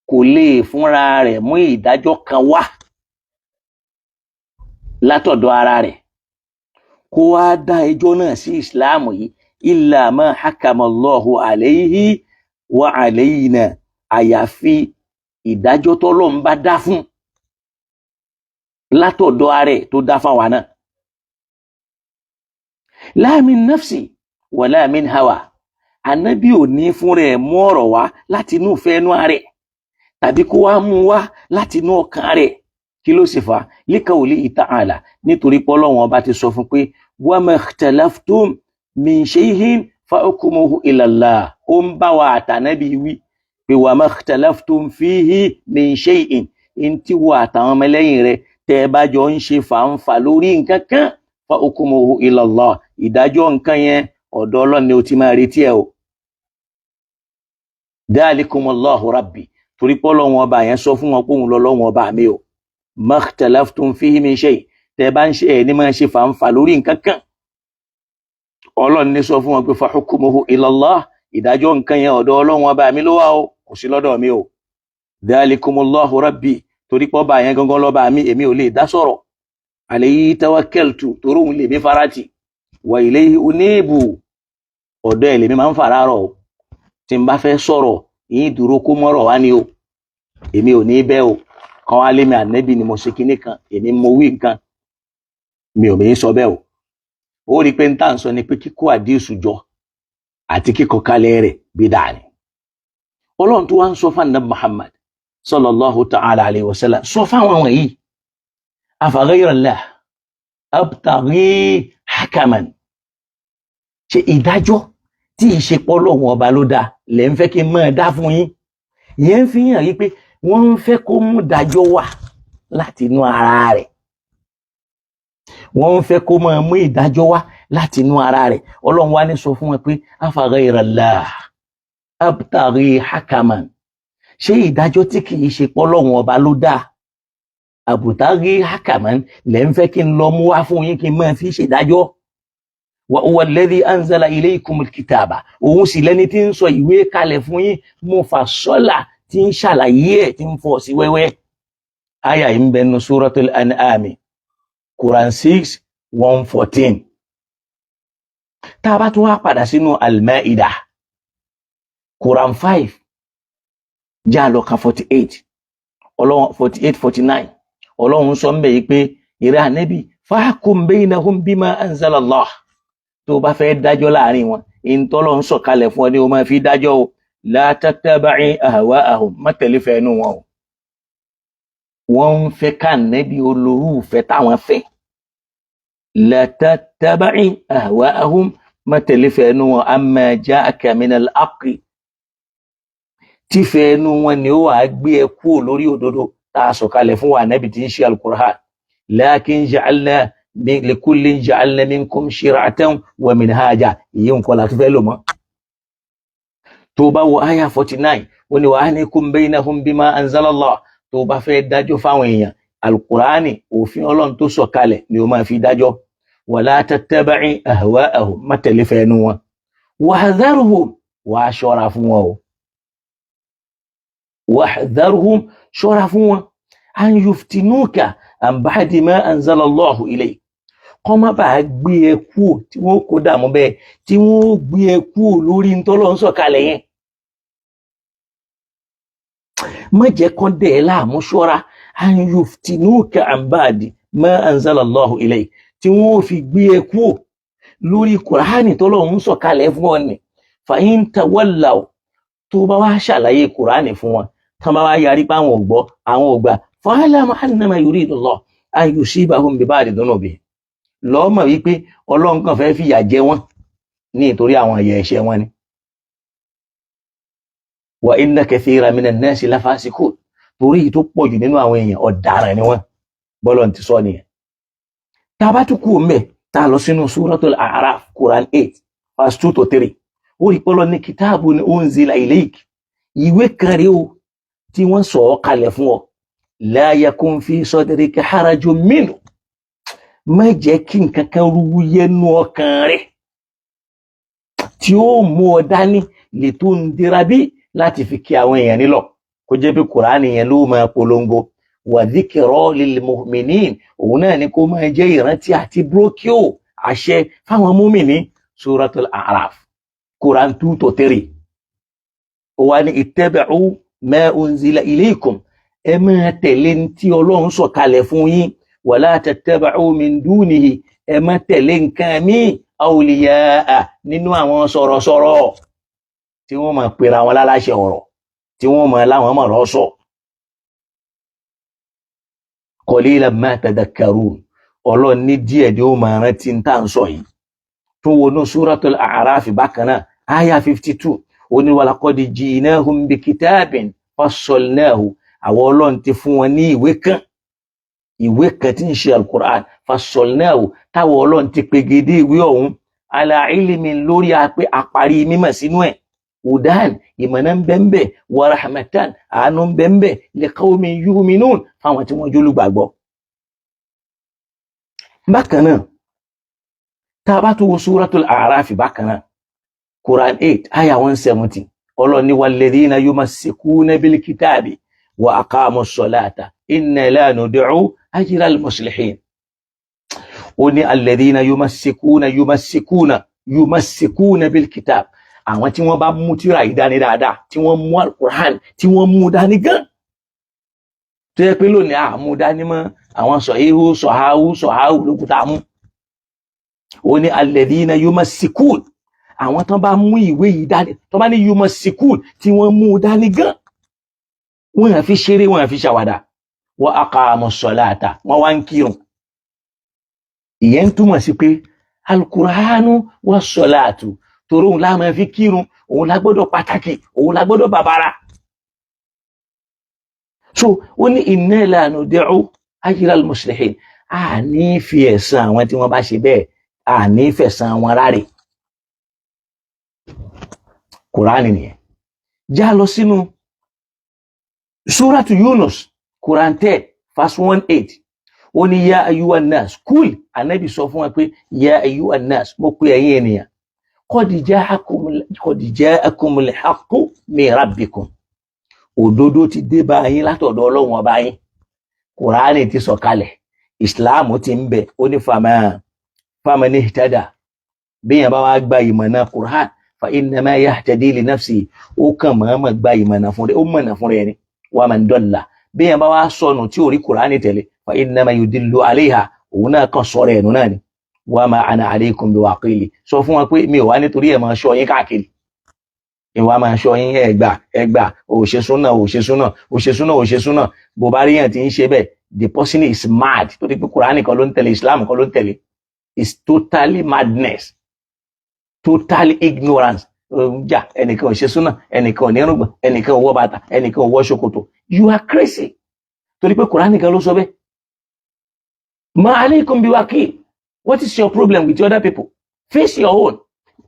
kò lè fúnra rẹ̀ mú ìdájọ́ kan wá látọ̀dọ̀ ara rẹ̀ kó wá dá ẹjọ́ náà sí ìsìláàmù yìí illa ma hakama Allahu alayhi wa alayna àyàfi ìdájọ́ tọ́lọ́run bá dá fún látọ̀dọ̀ ààrẹ tó dá fáwa náà. La min nafsi wala min hawa ànábì ò ní fún rẹ̀ mú ọ̀rọ̀ wá láti inú fẹ́nu ààrẹ tàbí kó wá mú wá láti inú ọkàn rẹ̀ kí ló sì fà liqawlihi ta'ala nítorí pé Ọlọ́run ọba ti sọ fún pé wa ma ikhtalaftum min shay'in fa hukmuhu ila Allah ó ń bá wa àtànábì wí pé wa ma ikhtalaftum fihi min shay'in in tí wà àtàwọn ọmọlẹ́yìn rẹ̀ tẹ́ bá jọ ń ṣe fàǹfà lórí nǹkan kan fa hukmuhu ila Allah, ìdájọ́ nǹkan yẹn ọ̀dọ̀ Ọlọ́run ni ó ti máa retí ẹ̀ o. Dhalikumullahu rabbi, torí pé Ọlọ́run ọba yẹn sọ fún wọn pé òun lọ́lọ́run ọba mi o. Makhtalaftum fihi min shay, tẹ́ bá ń ṣe ẹ̀ ní máa ṣe fàǹfà lórí nǹkan kan, Ọlọ́run ní sọ fún wọn pé fa hukmuhu ila Allah, ìdájọ́ nǹkan yẹn ọ̀dọ̀ Ọlọ́run ọba mi ló wà o, kò sí lọ́dọ̀ mi o. Dhalikumullahu rabbi, torí pé ọba yẹn gangan lọ́ba mi, èmi ò lè dá sọ̀rọ̀. Alayhi tawakkaltu, torí òun lè mi farati. Wa ilayhi unibu, ọ̀dọ̀ ẹ̀ lèmi máa ń fararọ̀. Tí n bá fẹ́ sọ̀rọ̀ yín dúró kó mọ́rọ̀ wá ni o, èmi ò ní bẹ́ o. Kan wá lé mi ànẹ́bì ni mo ṣe kinní kan, èmi mo wí nǹkan, mi ò ní sọ bẹ́ẹ̀ o. Ó rí pé ń tà ń sọ ni pé kíkó àdísù jọ àti kíkọ kalẹ̀ rẹ̀ bídà ni. Ọlọ́run tó wá ń sọ fún Ànábì Muhammad sallallahu ta'ala alayhi wa sallam, sọ fáwọn wọ̀nyí, afa ghayra Allah abtaghi hakaman, ṣe ìdájọ́ tí ìṣepọ̀ Ọlọ́run ọba ló dá lẹ́ ń fẹ́ kí n máa dá fún yín. Ìyẹn fi hàn yí pé wọ́n ń fẹ́ kó mú dájọ́ wá láti inú ara rẹ̀, wọ́n ń fẹ́ kó máa mú ìdájọ́ wá láti inú ara rẹ̀. Ọlọ́run wá ní sọ fún wọn pé afa ghayra Allah abtaghi hakaman, ṣé ìdájọ́ tí kì í ṣe pé Ọlọ́run ọba ló dá, abtaghi hakaman lẹ́ ń fẹ́ kí n lọ mú wá fún yín kí n máa fi ṣèdájọ́. Wa huwa alladhi anzala ilaykumul kitaba, òun sì lẹ́ni tí ń sọ ìwé kalẹ̀ fún yín mufassala, tí ń ṣàlàyé ẹ̀, tí ń fọ́ sí wẹ́wẹ́. Aya yìí ń bẹ nínú Suratul An'am, Quran 6:114. Tá a bá tún wá padà sínú Al-Ma'idah, Quran 5, já lọ ka 48, Ọlọ́run 48-49, Ọlọ́run sọ ń bẹ̀ yìí pé ìrẹ́ Ànábì fahkum baynahum bima anzala Allah, tó bá fẹ́ dájọ́ láàrin wọn, ìntọ́lọ́run sọ̀kalẹ̀ fún ọ ní o máa fi dájọ́ o. La tattabi'i ahwa'ahum, má tẹ̀lé fẹ́ inú wọn o. Wọ́n ń fẹ́ ká Ànábì olórúfẹ́ táwọn fẹ́. La tattabi'i ahwa'ahum, má tẹ̀lé fẹ́ inú wọn. Amma ja'aka minal haqqi, tí fẹ́ inú wọn ni ó wà gbé ẹ kúrò lórí òdodo tá a sọ̀kalẹ̀ fún wa Ànábì tí ń ṣe al-Qur'an. Lakin ja'alna likullin ja'alna minkum shir'atan wa minhaja, ìyí nǹkan la tún fẹ́ lò mọ́. Tó bá wo aya 49, ó ní wa ahnikum baynahum bima anzala Allah, tó bá fẹ́ dájọ́ fáwọn èèyàn, al-Qur'ani òfin Ọlọ́run tó sọ̀kalẹ̀ ni ó máa fi dájọ́. Wala tattabi'i ahwa'ahum, má tẹ̀lé fẹ́ inú wọn. Wahdharhum, wà á ṣọ́ra fún wọn o. Wahdharhum, ṣọ́ra fún wọn. An yuftinuka an ba'di ma anzala Allahu ilayk, kọ́ má bàa gbé ẹ kúrò tí wọ́n kó dààmú bẹ́ẹ̀, tí wọ́n gbé ẹ kúrò lórí ntọ́lọ́run sọ̀kalẹ̀ yẹn. Má jẹ́ kán dẹ̀ ẹ́ láàmú, ṣọ́ra. An yuftinuka an ba'di ma anzala Allahu ilayk, tí wọ́n fi gbé ẹ kúrò lórí Kùránì tọ́lọ́run sọ̀kalẹ̀ fún ọ ni. Fa in tawallaw, tó bá wá ṣàlàyé Kùránì fún wọn, tán bá wá yarí pé àwọn ò gbọ́, àwọn ò gbà, fa'lam annama yuridu Allah an yusibahum bi ba'di dhunubihim, lọ́ mọ̀ wípé Ọlọ́run kàn fẹ́ fìyà jẹ wọ́n ní ìtorí àwọn ẹ̀yẹ ẹ̀ṣẹ̀ wọn ni. Wa inna kathira minan nasi la fasiqun, torí tó pọ̀ jù nínú àwọn èèyàn ọ̀daràn ni wọ́n, bọ́lọ̀ ti sọ nìyẹn. Tá a bá tún kú mẹ́, tá a lọ sínú Suratul A'raf, Quran 8:2-3, ó rí pọ́lọ́ ní kitabun unzila ilayk, ìwé kan rí o tí wọ́n sọ ọ́ kalẹ̀ fún ọ. La yakun fi sadrika harajun minhu, má jẹ́ kí nǹkan kan rúwú yẹnu ọkàn rẹ̀ tí ó mú ọ dání lè tó ń dira bí láti fi kí àwọn èèyàn nílọ̀, kó jẹ́ bí Kùránì yẹn ló máa polongo. Wa dhikra lil mu'minin, òun náà ni kó máa jẹ́ ìrántí àti brókíò àṣẹ fáwọn múmìnì. Suratul A'raf, Quran 2-3, ó wá ní ittabi'u ma unzila ilaykum, ẹ máa tẹ̀lé tí Ọlọ́run sọ̀kalẹ̀ fún yín. Wala tattaba'u min dunihi, ẹ má tẹ̀lé nǹkan míì, awliya'a, nínú àwọn sọ̀rọ̀sọ̀rọ̀ tí wọ́n máa pera wọn láláṣẹ ọ̀rọ̀, tí wọ́n máa láwọn máa rọ́ṣọ̀. Qalilan ma tadhakkarun, Ọlọ́run ní díẹ̀ ni ó máa rántí ń tà ń sọ yìí. Tó wọnú Suratul A'raf bákan náà, aya 52, ó ní walaqad ji'nahum bi kitabin fassalnahu, àwọn Ọlọ́run ti fún wọn ní ìwé kan ìwé kan tí ń ṣe alukur'an fasolnahu táwọn ọlọ́run ti pegedé ìwé ọ̀hún ala ilmin lórí àparí mímọ̀ sínú ẹ̀ hudan ìmọ̀nà ń bẹ́ńbẹ́ wa rahmatan àánú ń bẹ́ńbẹ́ li qawmin yu'minun fáwọn tí wọ́n jólúgbàgbọ́. bákan náà tá a bá tó wo suratul a'raf bákan náà Quran 8 aya 170 ọlọ́run ní walladhina yumassikuna bil kitabi wa aqamu ssalata inna la nudi'u ajra al muslihin. ó ní alladhina yumassikuna bil kitab àwọn tí wọ́n bá mú tírà yìí dání dáadáa tí wọ́n mú al-Qur'an tí wọ́n mú dání gan tó yẹ pé lónìí àmú dání mọ́ àwọn sọ̀háhù lókúta mú. ó ní alladhina yumassikun àwọn tán bá mú ìwé yìí dání tó bá ní yumassikun tí wọ́n mú dání gan wọ́n á fi ṣeré wọ́n á fi ṣàwàdà wa aqamu ssalata wọ́n wá ń kírun. ìyẹn ń túmọ̀ sí pé al-Qur'anu wa ssalatu torí òun la máa fi kírun òun la gbọ́dọ̀ pàtàkì òun la gbọ́dọ̀ bàbàrà. so ó ní inna la nudi'u ajra al-muslihin a ní fi ẹ̀san àwọn tí wọ́n bá ṣe bẹ́ẹ̀ a ní fẹ̀san wọn rárẹ̀. Kùránì nìyẹn. já lọ sínú Suratu Yunus Quran 10 verse 18 ó ní ya ayyuhan nas kúl ànábì sọ fún wa pé ya ayyuhan nas mo pé ẹ̀yin ènìyàn qad ja'akumul haqqu min rabbikum òdodo ti dé bá yín látọ̀dọ̀ Ọlọ́run ọba yín. Kùránì ti sọ̀kalẹ̀ ìsìláàmù ti ń bẹ ó ní faman ihtada bí yẹn bá wá gba ìmọ̀nà Kùránì fa innama yahtadi li nafsi ó kàn mọ̀ọ́mọ̀ gba ìmọ̀nà fún rẹ̀ ó mọ̀nà fún rẹ̀ ni wa man dalla bí yẹn bá wá sọnù tí ò rí Kùránì tẹ̀lé fa innama yudillu alayha òun náà kàn sọ̀rọ̀ ẹ̀nu náà ni wa ma ana alaykum biwaqili sọ fún wọn pé mi ò wá nítorí ẹ̀ máa ṣọ́ yín káàkiri ìwà máa ṣọ́ yín ẹgbà òṣèṣúná bó bá rí yàn tí ń ṣe bẹ́ẹ̀ the person is mad torí pé Kùránì kan ló ń tẹ̀lé Islam kan ló ń tẹ̀lé is totally madness total ignorance. jà ẹnìkan ò ṣe súnà ẹnìkan ò ní rúgbọ̀n ẹnìkan ò wọ bàtà ẹnìkan ò wọ ṣòkòtò you are crazy torí pé Kùránì kan ló sọ bẹ́ẹ̀. ma alaykum biwaqil what is your problem with other people face your own.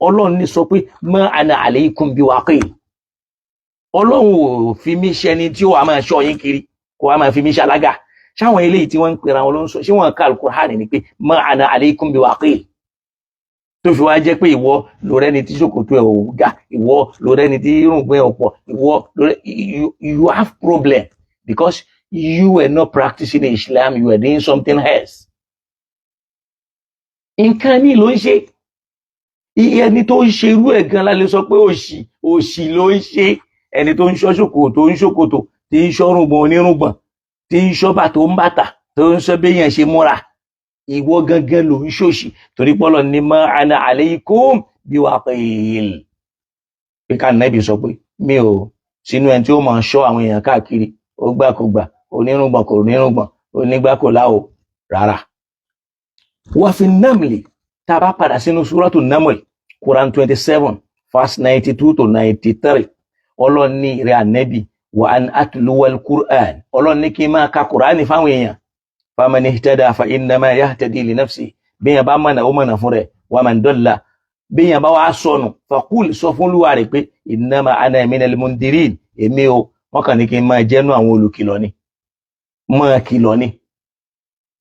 Ọlọ́run ní sọ pé ma ana alaykum biwaqil Ọlọ́run ò fi mí ṣẹni tí ó wà máa ṣọ́ yín kiri kó wá máa fi mí ṣalága ṣáwọn eléyìí tí wọ́n ń pera wọn ló ń sọ ṣé wọ́n ka al-Qur'ani ni pé ma ana alaykum biwaqil tó fi wá jẹ́ pé ìwọ lórẹ́ni tí ṣòkòtò ẹ̀ ò ga ìwọ lórẹ́ni tí irùngbọ̀n ẹ̀ ò pọ̀ ìwọ you have problem because you were not practicing Islam you were doing something else. nǹkan ní ló ń ṣe ẹni tó ń ṣe irú ẹ̀ gan la lè sọ pé òṣì ló ń ṣe ẹni tó ń ṣọ́ ṣòkòtò tí ń ṣọ́ rùngbọ̀n onírùngbọ̀n tí ń ṣọ́ bàtà ó ń bàtà tó ń ṣọ́ béèyàn ṣe múra ìwọ gangan ló ń ṣòṣì torí pọ́lọ̀ ní ma ana alaykum biwaqil pé ká Nábì sọ pé mi ò sínú ẹni tí ó máa ń ṣọ́ àwọn èèyàn káàkiri ó gbà kò gbà onírùngbọ̀n kò nírùngbọ̀n onígbà kò láwò rárá. wà fi Namli tá a bá padà sínú Suratu Naml Quran 27 verse 92 to 93 ọlọ́ni rẹ̀ Ànábì wa an atluwal Qur'an ọlọ́ni kí n máa ka Qur'ani fáwọn èèyàn faman ihtada fa innama yahtadi li nafsi bí yẹn bá mọ̀nà ó mọ̀nà fún rẹ̀ wa man dalla bí yẹn bá wá sọnù faqul sọ fún Olúwa rẹ̀ pé innama ana minal mundirin èmi o wọ́n kàn ní kí n máa jẹ́nu àwọn olùkìlọ̀ ni máa kìlọ̀ ni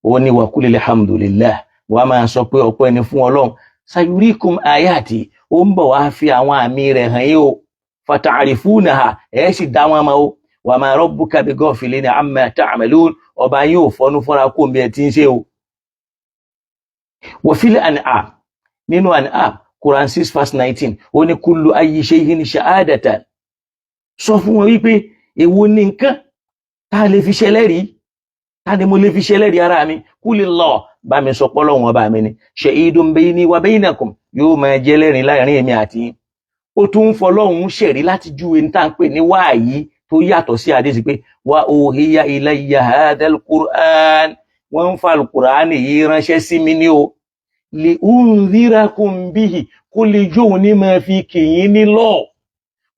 ó ní wa qul alhamdulillah wàá máa sọ pé ọpẹ́ ni fún Ọlọ́run sayurikum ayati ó ń bọ̀ wá fi àwọn àmì rẹ̀ hàn yín o fata'rifunaha ẹ̀ sì dá wọn mọ́ o wa ma rabbuka bighafilin amma ta'malun ọba yóò fọ́nú fọ́nra kó mi ẹ̀ tí ń ṣe o. wa fil an'am nínú An'am Quran 6 verse 19 ó ní kullu ayyi shay'in shahadatan sọ fún wọn wípé èwo ni nǹkan tá lè fi ṣẹlẹ́rìí tá ni mo lè fi ṣẹlẹ́rìí ara mi kulillah bá mi sọ pé Ọlọ́run ọba mi ni shahidun bayni wa baynakum yóò máa jẹ́ lẹ́rìí láàrin èmi àti yín. ó tún ń fọlọ́run ṣẹ̀rí láti júwe ní tá ń pè ní wáàyí tó yàtọ̀ sí àdísì pé wa uhiya ilayya hadal Qur'an wọ́n ń fa al-Qur'an yìí ránṣẹ́ sí mi ní o li unzirakum bihi kó lè jóun ní máa fi kìyín ní lọ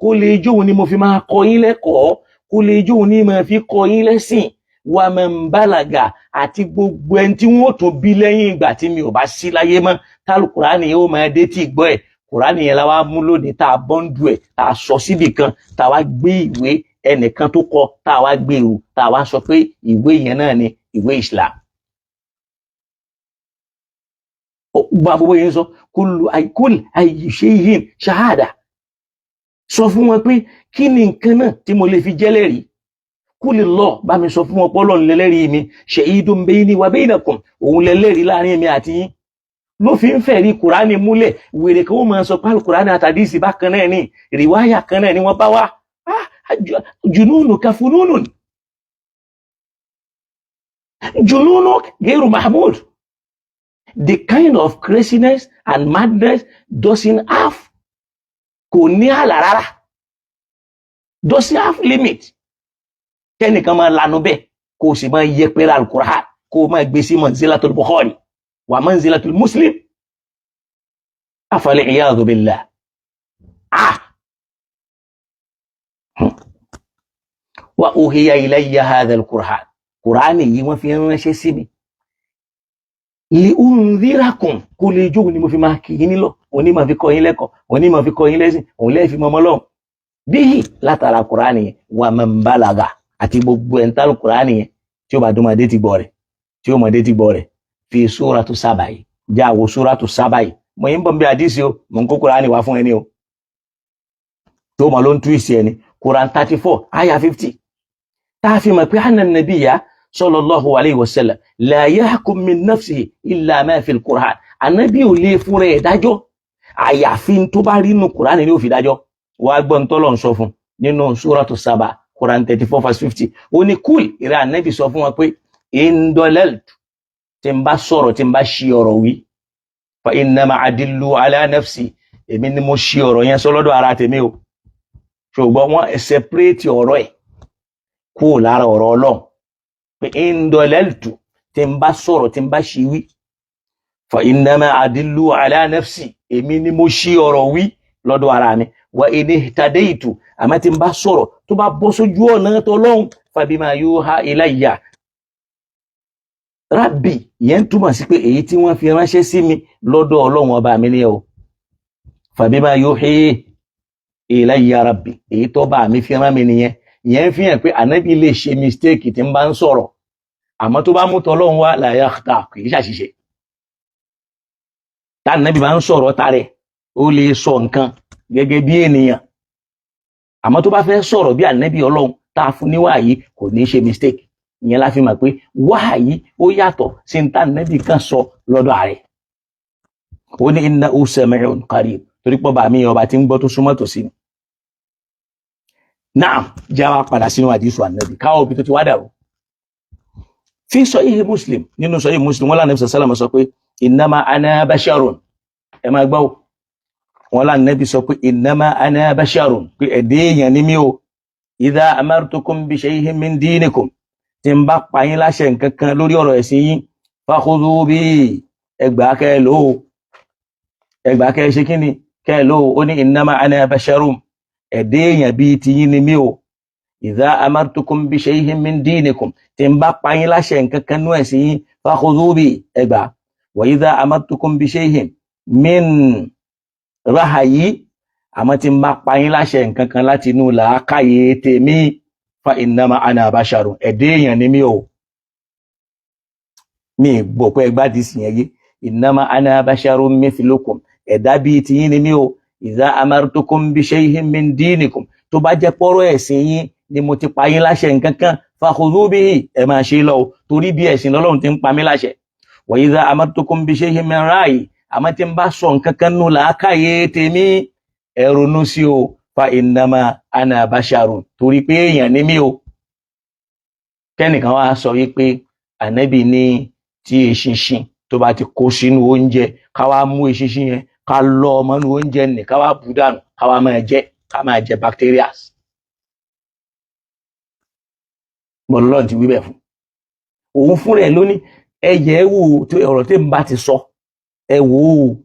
kó lè jóun ní mo fi máa kọ́ yín lẹ́kọ̀ọ́ kó lè jóun ní máa fi kọ́ yín lẹ́sìn wa man balaga àti gbogbo ẹni tí wọ́n tó bí lẹ́yìn ìgbà tí mi ò bá sí láyé mọ́ tálù kùránì yóò máa dé tí gbọ́ ẹ̀ kùránì yẹn la wá mú lónìí tá a bọ́ǹdù ẹ̀ tá a sọ síbì kan tá a wá gbé ìwé ẹnìkan tó kọ tá a wá gbé o tá a wá sọ pé ìwé yẹn náà ni ìwé Islam. gba gbogbo yẹn sọ kul ayyi shay'in shahada sọ fún wọn pé kí ni nǹkan náà tí mo lè fi jẹ́lẹ́rìí kulillah bá mi sọ fún wọn pọ́lọ́ lẹ́lẹ́rìí mi shahidun bayni wa baynakum òun lẹ́lẹ́rìí láàrin mi àti yín ló fi ń fẹ̀rí kùránì múlẹ̀ wèrè kan ó máa sọ pálù kùránì àtàdísì bákan náà ní rìwáyà kan náà ni wọ́n bá wá jununu kafununun jununu gairu mahmud. The kind of craziness and madness doesn't have kò ní àlà rárá doesn't have limit. Kẹ́nìkan máa lanu bẹ́ẹ̀ kó o sì máa yẹpẹrẹ al-Qur'an kó o máa gbé sí manzilatul Bukhari wa manzilatul Muslim afal-iyadhu billah. Wa uhiya ilayya hadha al-Qur'an Qur'ani yìí wọ́n fi ránṣẹ́ sí mi li unzirakum kó lè jókòó ni mo fi máa kì í nílọ òní máa fi kọ́ yín lẹ́kọ̀ọ́ òní máa fi kọ́ yín lẹ́sìn òun lẹ́ẹ̀ fi mọ́ ọmọlọ́run bíi látara Kùránì yẹn wa man balaga àti gbogbo ẹ̀ ń tálù Kùránì yẹn tí ó bá dún máa dé ti gbọ́ rẹ̀ tí ó máa dé ti gbọ́ rẹ̀ fi suratu Saba yìí já wo suratu Saba yìí mo yín bọ̀ bí àdísì o mo ń kó Kùránì wá fún ẹni o tó mọ̀ ló ń tú ìsì ẹni Quran 34 aya 50 tá a fi mọ̀ pé anna nabiyya sallallahu alayhi wa sallam la yahkum min nafsihi illa ma fi al-Qur'an anabi ò lè fún rẹ̀ dájọ́ àyàfi tó bá rí nínú Qur'an ni ó fi dájọ́ wá gbọ́n tọ́lọ̀ ń sọ fún nínú suratu Saba Quran 34 verse 50 ó ní kúl ìrẹ́ anabi sọ fún wọn pé in dalaltu tí n bá sọ̀rọ̀ tí n bá ṣi ọ̀rọ̀ wí fa innama adillu ala nafsi èmi ni mo ṣi ọ̀rọ̀ yẹn sọ́lọ́dọ̀ ara tèmi o ṣùgbọ́n wọ́n separate ọ̀rọ̀ ẹ̀ kúrò lára ọ̀rọ̀ Ọlọ́run pé in dalaltu tí n bá sọ̀rọ̀ tí n bá ṣi wí fa innama adillu ala nafsi èmi ni mo ṣi ọ̀rọ̀ wí lọ́dọ̀ ara mi wa in ihtadaytu àmọ́ tí n bá sọ̀rọ̀ tó bá bọ́ sójú ọ̀nà t'Ọlọ́run fa bima yuha ilayya rabbi yẹn túmọ̀ sí pé èyí tí wọ́n fi ránṣẹ́ sí mi lọ́dọ̀ Ọlọ́run ọba mi ni o fa bima yuhi ilayya rabbi èyí tó bá mi fi rán mi nìyẹn yẹn fi hàn pé ànábì lè ṣe mistake tí ń bá ń sọ̀rọ̀ àmọ́ tó bá mú t'Ọlọ́run wá la yakhta kì í ṣàṣìṣe tá ànábì bá ń sọ̀rọ̀ tarẹ̀ ó lè sọ nǹkan gẹ́gẹ́ bí ènìyàn àmọ́ tó bá fẹ́ sọ̀rọ̀ bí ànábì Ọlọ́run tá a fún ní wáyé kò ní ṣe mistake ìyẹn la fi mọ̀ pé wáyé ó yàtọ̀ sí ní tá ànábì kan sọ lọ́dọ̀ ààrẹ ó ní innahu sami'un qarib torí pọ́ bá mi ọba tí ń gbọ́ tó súnmọ́ tòsí ni. Náà já wa padà sínú àdísù ànábì káwọ́ òbí tó ti wá dàrú. Fi Sahih Muslim nínú Sahih Muslim wọ́n lánàá sàlám sọ pé innama ana basharun ẹ máa gbọ́ wọ́n lánàá sọ pé innama ana basharun pé ẹ̀dẹ́ èèyàn ní mí o idha amartukum bi shay'in min dinikum tí ń bá pa yín láṣẹ nǹkan kan lórí ọ̀rọ̀ ẹ̀sìn yín fakhudhu bi ẹgbàá kẹ́ lò ó ẹgbàá kẹ́ ṣe kí ni kẹ́ lò ó ní innama ana basharun ẹ̀dẹ́ èèyàn bíi ti yín ni mí o idha amartukum bi shay'in min dinikum tí ń bá pa yín láṣẹ nǹkan kan nú ẹ̀sìn yín fakhudhu bi ẹgbàá wa idha amartukum bi shay'in min rahayi àmọ́ tí ń bá pa yín láṣẹ nǹkan kan láti inú làákàyè tèmi fa innama ana basharun ẹ̀dẹ́ èèyàn ni mí o mi gbọ́ pé ẹgbàá ti sì yẹn yé innama ana basharun mithlukum ẹ̀dá bíi ti yín ni mí o idha amartukum bi shay'in min dinikum tó bá jẹ́ pọ́rọ̀ ẹ̀sìn yín ni mo ti pa yín láṣẹ nǹkan kan fakhudhu bihi ẹ máa ṣe lọ torí bí ẹ̀sìn lọ́lọ́run ti ń pa mí láṣẹ wa idha amartukum bi shay'in min ra'yi àmọ́ tí ń bá sọ nǹkan kan nù làákàyè tèmi ẹ ronú sí o fa innama ana basharun torí pé èèyàn ni mí o. Kẹ́nìkan wá sọ wípé ànábì ní tí eṣinṣin tó bá ti kó sínú oúnjẹ ká wá mú eṣinṣin yẹn ká lọ ọmọ inú oúnjẹ nì ká wá bù dànù ká wá máa jẹ bacterias. Bọ́lọ́run ti wí bẹ́ẹ̀ fún òun fún rẹ̀ lóní ẹyẹ ẹ wò tó ọ̀rọ̀ tí n bá ti sọ ẹ wò ó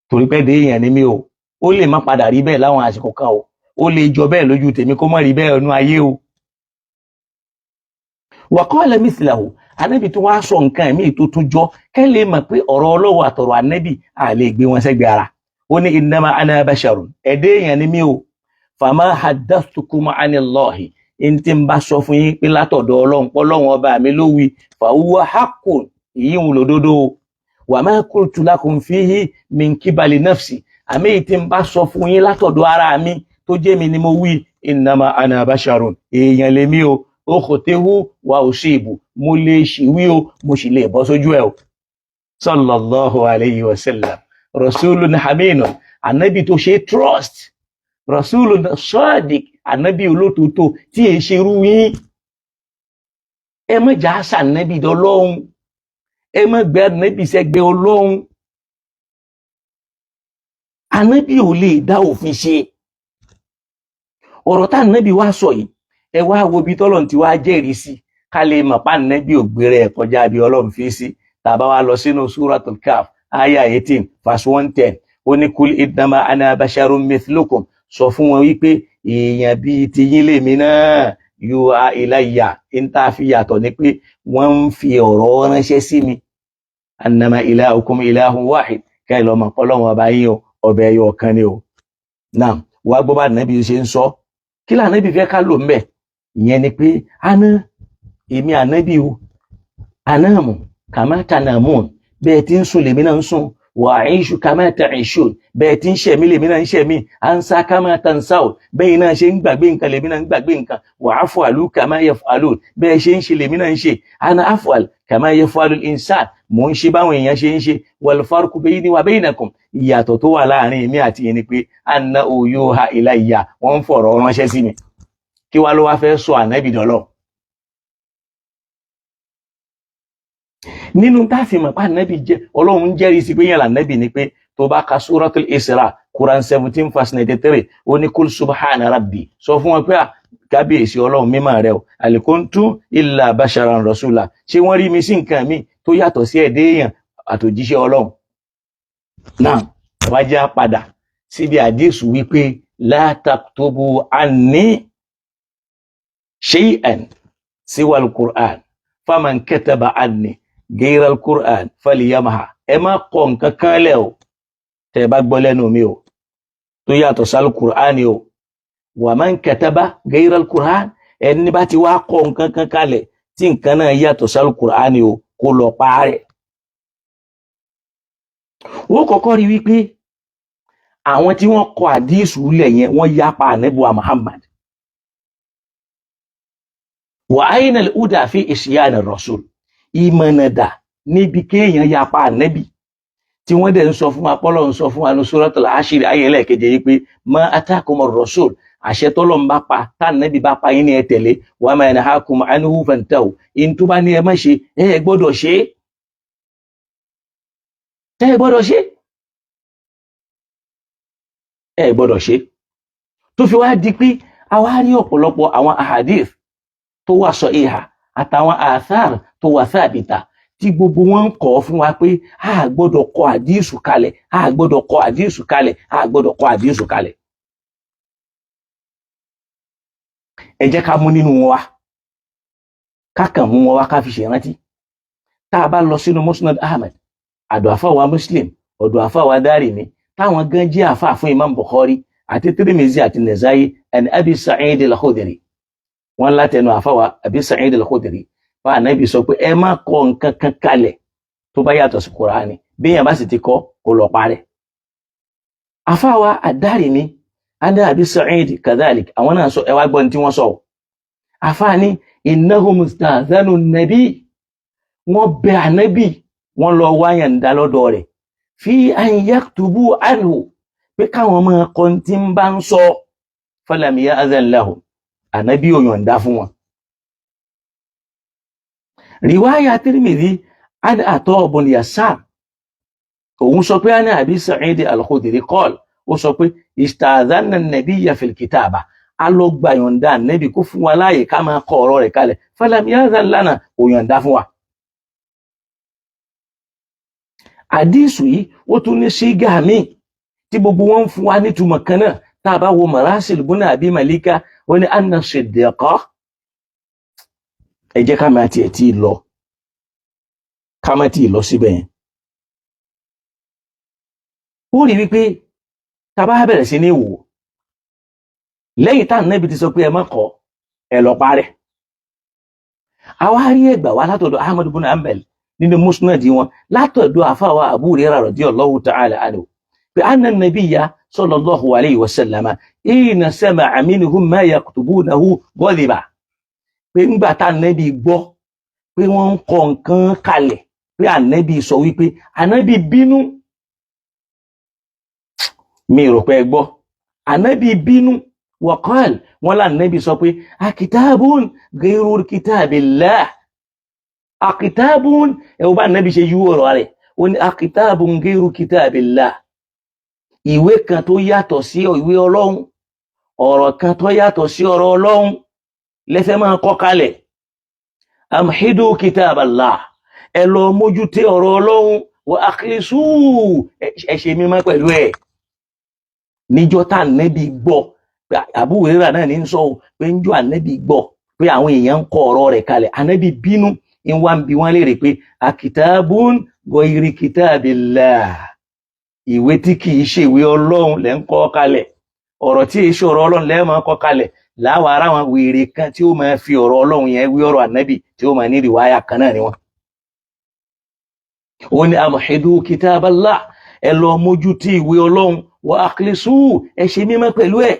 torí pé èèyàn ni mí o ó lè má padà rí bẹ́ẹ̀ láwọn àsìkò kan o ó lè jọ bẹ́ẹ̀ lójú tèmi kó má rí bẹ́ẹ̀ nú ayé o. wa qala mithlahu ànábì tó wá sọ nǹkan míì tó tún jọ kẹ́ lè mọ̀ pé ọ̀rọ̀ Ọlọ́hun àtọ̀rọ̀ ànábì à lè gbé wọn sẹ́gbẹ̀ẹ́ ara. Ó ní innama ana basharun, ẹ̀dẹ́ èèyàn ni mí o, fama haddathtukum anillahi, in tí n bá sọ fún yín pé látọ̀dọ̀ Ọlọ́run pọ́lọ́run ọba mi ló wí, fa huwa haqqun, èyí ń lòdodo. Wa ma qultu lakum fihi min kibali nafsi, àmì tí n bá sọ fún yín látọ̀dọ̀ ara mi tó jẹ́ mi ni mo wí, innama ana basharun, èèyàn lèmi o, ukhtihu wa usibu, mo lè ṣìwí o, mo sì lè bọ́ sójú ẹ̀ o. Sallallahu alayhi wa sallam, rasulun haminun, ànábì tó ṣe trust, rasulun sadiq, ànábì olótòótọ́ tí è ṣe rú yín. Ẹ má jà sá ànábì dọ́lọ́hun, ẹ má gbé ànábì sẹ́gbẹ́ Ọlọ́hun. Ànábì ò lè dá òfin ṣe. Ọ̀rọ̀ tá ànábì wá sọ yìí, ẹ wá wo bí tọ́lọ́run ti wá jẹ́rìí sí, ká lè mọ̀ pé ànábì ò gbére ẹ̀ kọjá bí Ọlọ́run fi sí. Tá bá wá lọ sínú Suratul Kahf, aya 18, verse 110, ó ní kul innama ana basharun mithlukum, sọ fún wọn wípé èèyàn bíi tiyín lèmi náà, yuha ilayya, ń tá fi yàtọ̀ ni pé wọ́n ń fi ọ̀rọ̀ ránṣẹ́ sí mi. Annama ilahukum ilahun wahid, ká lọ mọ̀ pọ́lọ́run ọba yín o, ọbẹ̀ ẹyọ kan ni o. Náà wá gbọ́ bá ànábì ṣe ń sọ, kí lànábì fẹ́ ká lò ńbẹ̀? Ìyẹn ni pé èmi ànábì o, anamu kama tanamun, bẹ́ẹ̀ tí ń sùn lèmi náà ń sùn, wa aishu kama ta'ishun, bẹ́ẹ̀ tí ń ṣẹ̀mí lèmi náà ń ṣẹ̀mí, ansa kama tansaun, bẹ́ẹ̀ náà ṣe ń gbàgbé nǹkan lèmi náà ń gbàgbé nǹkan, wa af'alu kama yaf'alun, bẹ́ẹ̀ ṣe ń ṣe lèmi náà ń ṣe, ana af'al kama yaf'alul insan, mò ń ṣe báwọn èèyàn ṣe ń ṣe, wal farqu bayni wa baynakum, ìyàtọ̀ tó wà láàrin èmi àti yín ni pé anna yuha ilayya, wọ́n ń fọ̀rọ̀ ránṣẹ́ sí mi. Kí wá ló wá fẹ́ sọ ànábì dọ́lọ́? Nínú tá fi mọ̀ pé ànábì jẹ́ Ọlọ́run jẹ́rìí sí pé yẹn lànábì ni pé tó bá ka Suratul Isra, Quran 17 verse 93, ó ní kul subhana rabbi, sọ fún wọn pé kábíyèsí Ọlọ́run mímọ́ rẹ̀ o, hal kuntu illa basharan rasula, ṣé wọ́n rí mi sí nǹkan mi tó yàtọ̀ sí ẹ̀dẹ́ èèyàn àtòjíṣẹ́ Ọlọ́run. Náà wá já padà síbi àdísù wípé la taktubu anni shay'an siwa al-Qur'an, faman kataba anni ghayra al-Qur'an falyamha, ẹ má kọ nǹkan kan lẹ̀ o tẹ́ bá gbọ́ lẹ́nu mi o tó yàtọ̀ sí al-Qur'an o, wa man kataba ghayra al-Qur'an, ẹni bá ti wá kọ nǹkan kan kalẹ̀ tí nǹkan náà yàtọ̀ sí al-Qur'an o, kó lọ parẹ́. Wọ́n kọ́kọ́ rí wípé àwọn tí wọ́n kọ àdísù lẹ̀ yẹn wọ́n yapa ànábì wa Muhammad. Wa ayna al-huda fi isyan ar-rasul, ìmọ̀nàdà níbi kéèyàn yapa ànábì tí wọ́n dẹ̀ ń sọ fún apọ́lọ́ ń sọ fún wa ní Suratul Hashir ayẹlẹ́ keje yìí pé ma atakum ar-rasul, àṣẹ tọ́lọ́ ń bá pa tànábì bá pa yín ní ẹ tẹ̀lé, wa ma nahakum anhu fantahu, in tó bá ní ẹ má ṣe ẹ gbọ́dọ̀ ṣe, ẹ gbọ́dọ̀ ṣe, ẹ gbọ́dọ̀ ṣe. Tó fi wá di pé a wá rí ọ̀pọ̀lọpọ̀ àwọn ahadith tó wà sahiha àtàwọn athar tó wà thabita tí gbogbo wọn ń kọ́ fún wa pé a gbọ́dọ̀ kọ àdísù kalẹ̀, a gbọ́dọ̀ kọ àdísù kalẹ̀, a gbọ́dọ̀ kọ àdísù kalẹ̀. Ẹ jẹ́ ká mú nínú wọn wá, ká kàn mú wọn wá ká fi ṣèrántí. Tá a bá lọ sínú Musnad Ahmad, àdọ̀ àfáwà Muslim, ọ̀dọ̀ àfáwà Darimi, táwọn gan jẹ́ àfáà fún Imam Bukhari àti Tirmidhi àti Nasa'i, ẹni Abi Sa'id al-Khudri, wọ́n látẹnu àfáwà Abi Sa'id al-Khudri, wọ́n ànábì sọ pé ẹ má kọ nǹkan kan kalẹ̀ tó bá yàtọ̀ sí Kùránì, bí èèyàn bá sì ti kọ kó lọ parẹ́. Àfáwà ad-Darimi, ana Abi Sa'id kadhalik, àwọn náà sọ, ẹ wá gbọ́ tí wọ́n sọ. Àfáà ní innahum ista'dhanu an-nabi, wọ́n bẹ ànábì, wọ́n lọ wáyàn dá lọ́dọ̀ rẹ̀, fi an yaktubu anhu, pé káwọn máa kọ tí ń bá ń sọ, falam ya'dhan lahum, ànábì ò yọ̀ǹda fún wọn. Riwaya Tirmidhi, an Ata ibn Yasar, òun sọ pé ana Abi Sa'id al-Khudri qala, ó sọ pé ista'dhanna an-nabiyya fil kitaba, a lọ gba yọ̀ǹda ànábì kó fún wa láàyè ká máa kọ ọ̀rọ̀ rẹ̀ kalẹ̀, falam ya'dhan lana, ò yọ̀ǹda fún wa. Àdísù yìí ó tún ní sígá míì tí gbogbo wọn ń fún wa nítumọ̀ kan náà. Tá a bá wo Marasil ibn Abi Malika, ó ní anna Siddiqa, ẹ jẹ́ ká máa tiẹ̀ tí ì lọ ká má tí ì lọ síbẹ̀ yẹn. ó rí wípé tá a bá bẹ̀rẹ̀ sí ní wò lẹ́yìn tá Ànábì ti sọ pé ẹ má kọ́ ẹ lọ parẹ́. àwa rí ẹgbà wá látọ̀dọ̀ Ahmad ibn Hanbal nínú musnad wọn látọ̀dọ̀ àfàwà Abu Hurairah radiyallahu ta'ala anhu pé anna nabiyya sallallahu alayhi wa sallama hina sami'a minhum ma yaktubunahu ghadiba pé ńgbà tá Ànábì gbọ́ pé wọ́n ń kọ nǹkan kalẹ̀ pé Ànábì sọ wípé Ànábì bínú. mi rò pé ẹ gbọ́ Ànábì bínú waqal wọn l'Ànábì sọ pé akitabun ghayru kitabillah akitabun ẹ̀wọ̀n bá Ànábì ṣe yú ọ̀rọ̀ rẹ̀ ó ní akitabun ghayru kitabillah ìwé kan tó yàtọ̀ sí ìwé Ọlọ́run ọ̀rọ̀ kan tó yàtọ̀ sí ọ̀rọ̀ Ọlọ́run lẹ́fẹ́ máa kọ kalẹ̀ amhidu kitaballah ẹ lọ mójútó ọ̀rọ̀ Ọlọ́run wa akhlisu ẹ ṣe mímọ́ pẹ̀lú ẹ̀. níjọ́ tá Ànábì gbọ́ Abu Hurairah náà ní sọ pé níjọ́ Ànábì gbọ́ pé àwọn èèyàn ń kọ ọ̀rọ̀ rẹ̀ kalẹ̀ Ànábì bínú ń wá ń bi wọ́n léèrè pé akitabun ghayri kitabillah ìwé tí kì í ṣe ìwé Ọlọ́run lẹ́ ń kọ kalẹ̀ ọ̀rọ̀ tí èyí ṣe ọ̀rọ̀ Ọlọ́run lẹ́ máa kọ kalẹ̀ láwọn ará wọn wèrè kan tí ó máa fi ọ̀rọ̀ Ọlọ́run yẹn wí ọ̀rọ̀ Ànábì tí ó máa ní rìwáyà kan náà ni wọn. ó ní amhidu kitaballah ẹ lọ mójútó ìwé Ọlọ́run wa akhlisu ẹ ṣe mímọ́ pẹ̀lú ẹ̀.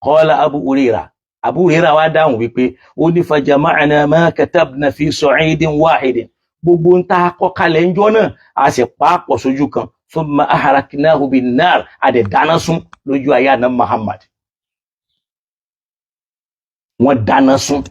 qala Abu Hurairah wá dáhùn wípé ó ní fajama'na ma katabna fi sa'idin wahidin gbogbo ń ta kọ kalẹ̀ ń jọ náà a sì pàápọ̀ sójú kan thumma ahraknahu bin nar adẹ̀ dáná sun lójú ayé àná Muhammad. wọ́n dáná sun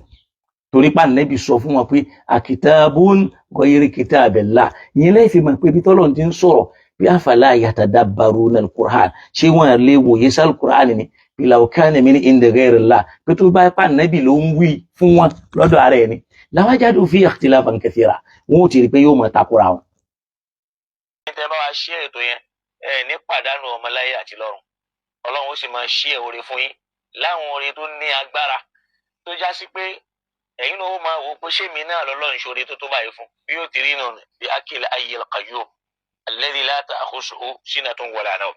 torí pa Ànábì sọ fún wọn pé akitabun ghayri kitabillah yín lẹ́yìn fi mọ̀ pé bí tọ́lọ̀ ti ń sọ̀rọ̀ bí afala yatadabbaruna al-Qur'an ṣé wọ́n lè wòye sí al-Qur'an ni law kana min indi ghayrillah pé tó bá pa Ànábì ló ń wí fún wọn lọ́dọ̀ ara ẹni lawajadu fi ikhtilafan kathira wọn ò ti rí pé yóò mọ̀ takora wọn. tẹ́ bá wa ṣí ètò yẹn ní pàdánù ọmọláyé àti lọ́run Ọlọ́run ó sì máa ṣí ẹ̀ oore fún yín láwọn oore tó ní agbára tó já sí pé ẹ̀yin náà ó máa wò pé ṣé mi náà lọ́lọ́run ṣoore tó tó báyìí fún bí yóò ti rí náà bí akil hayyil qayyum alladhi la ta'khusuhu sinatun wala nawm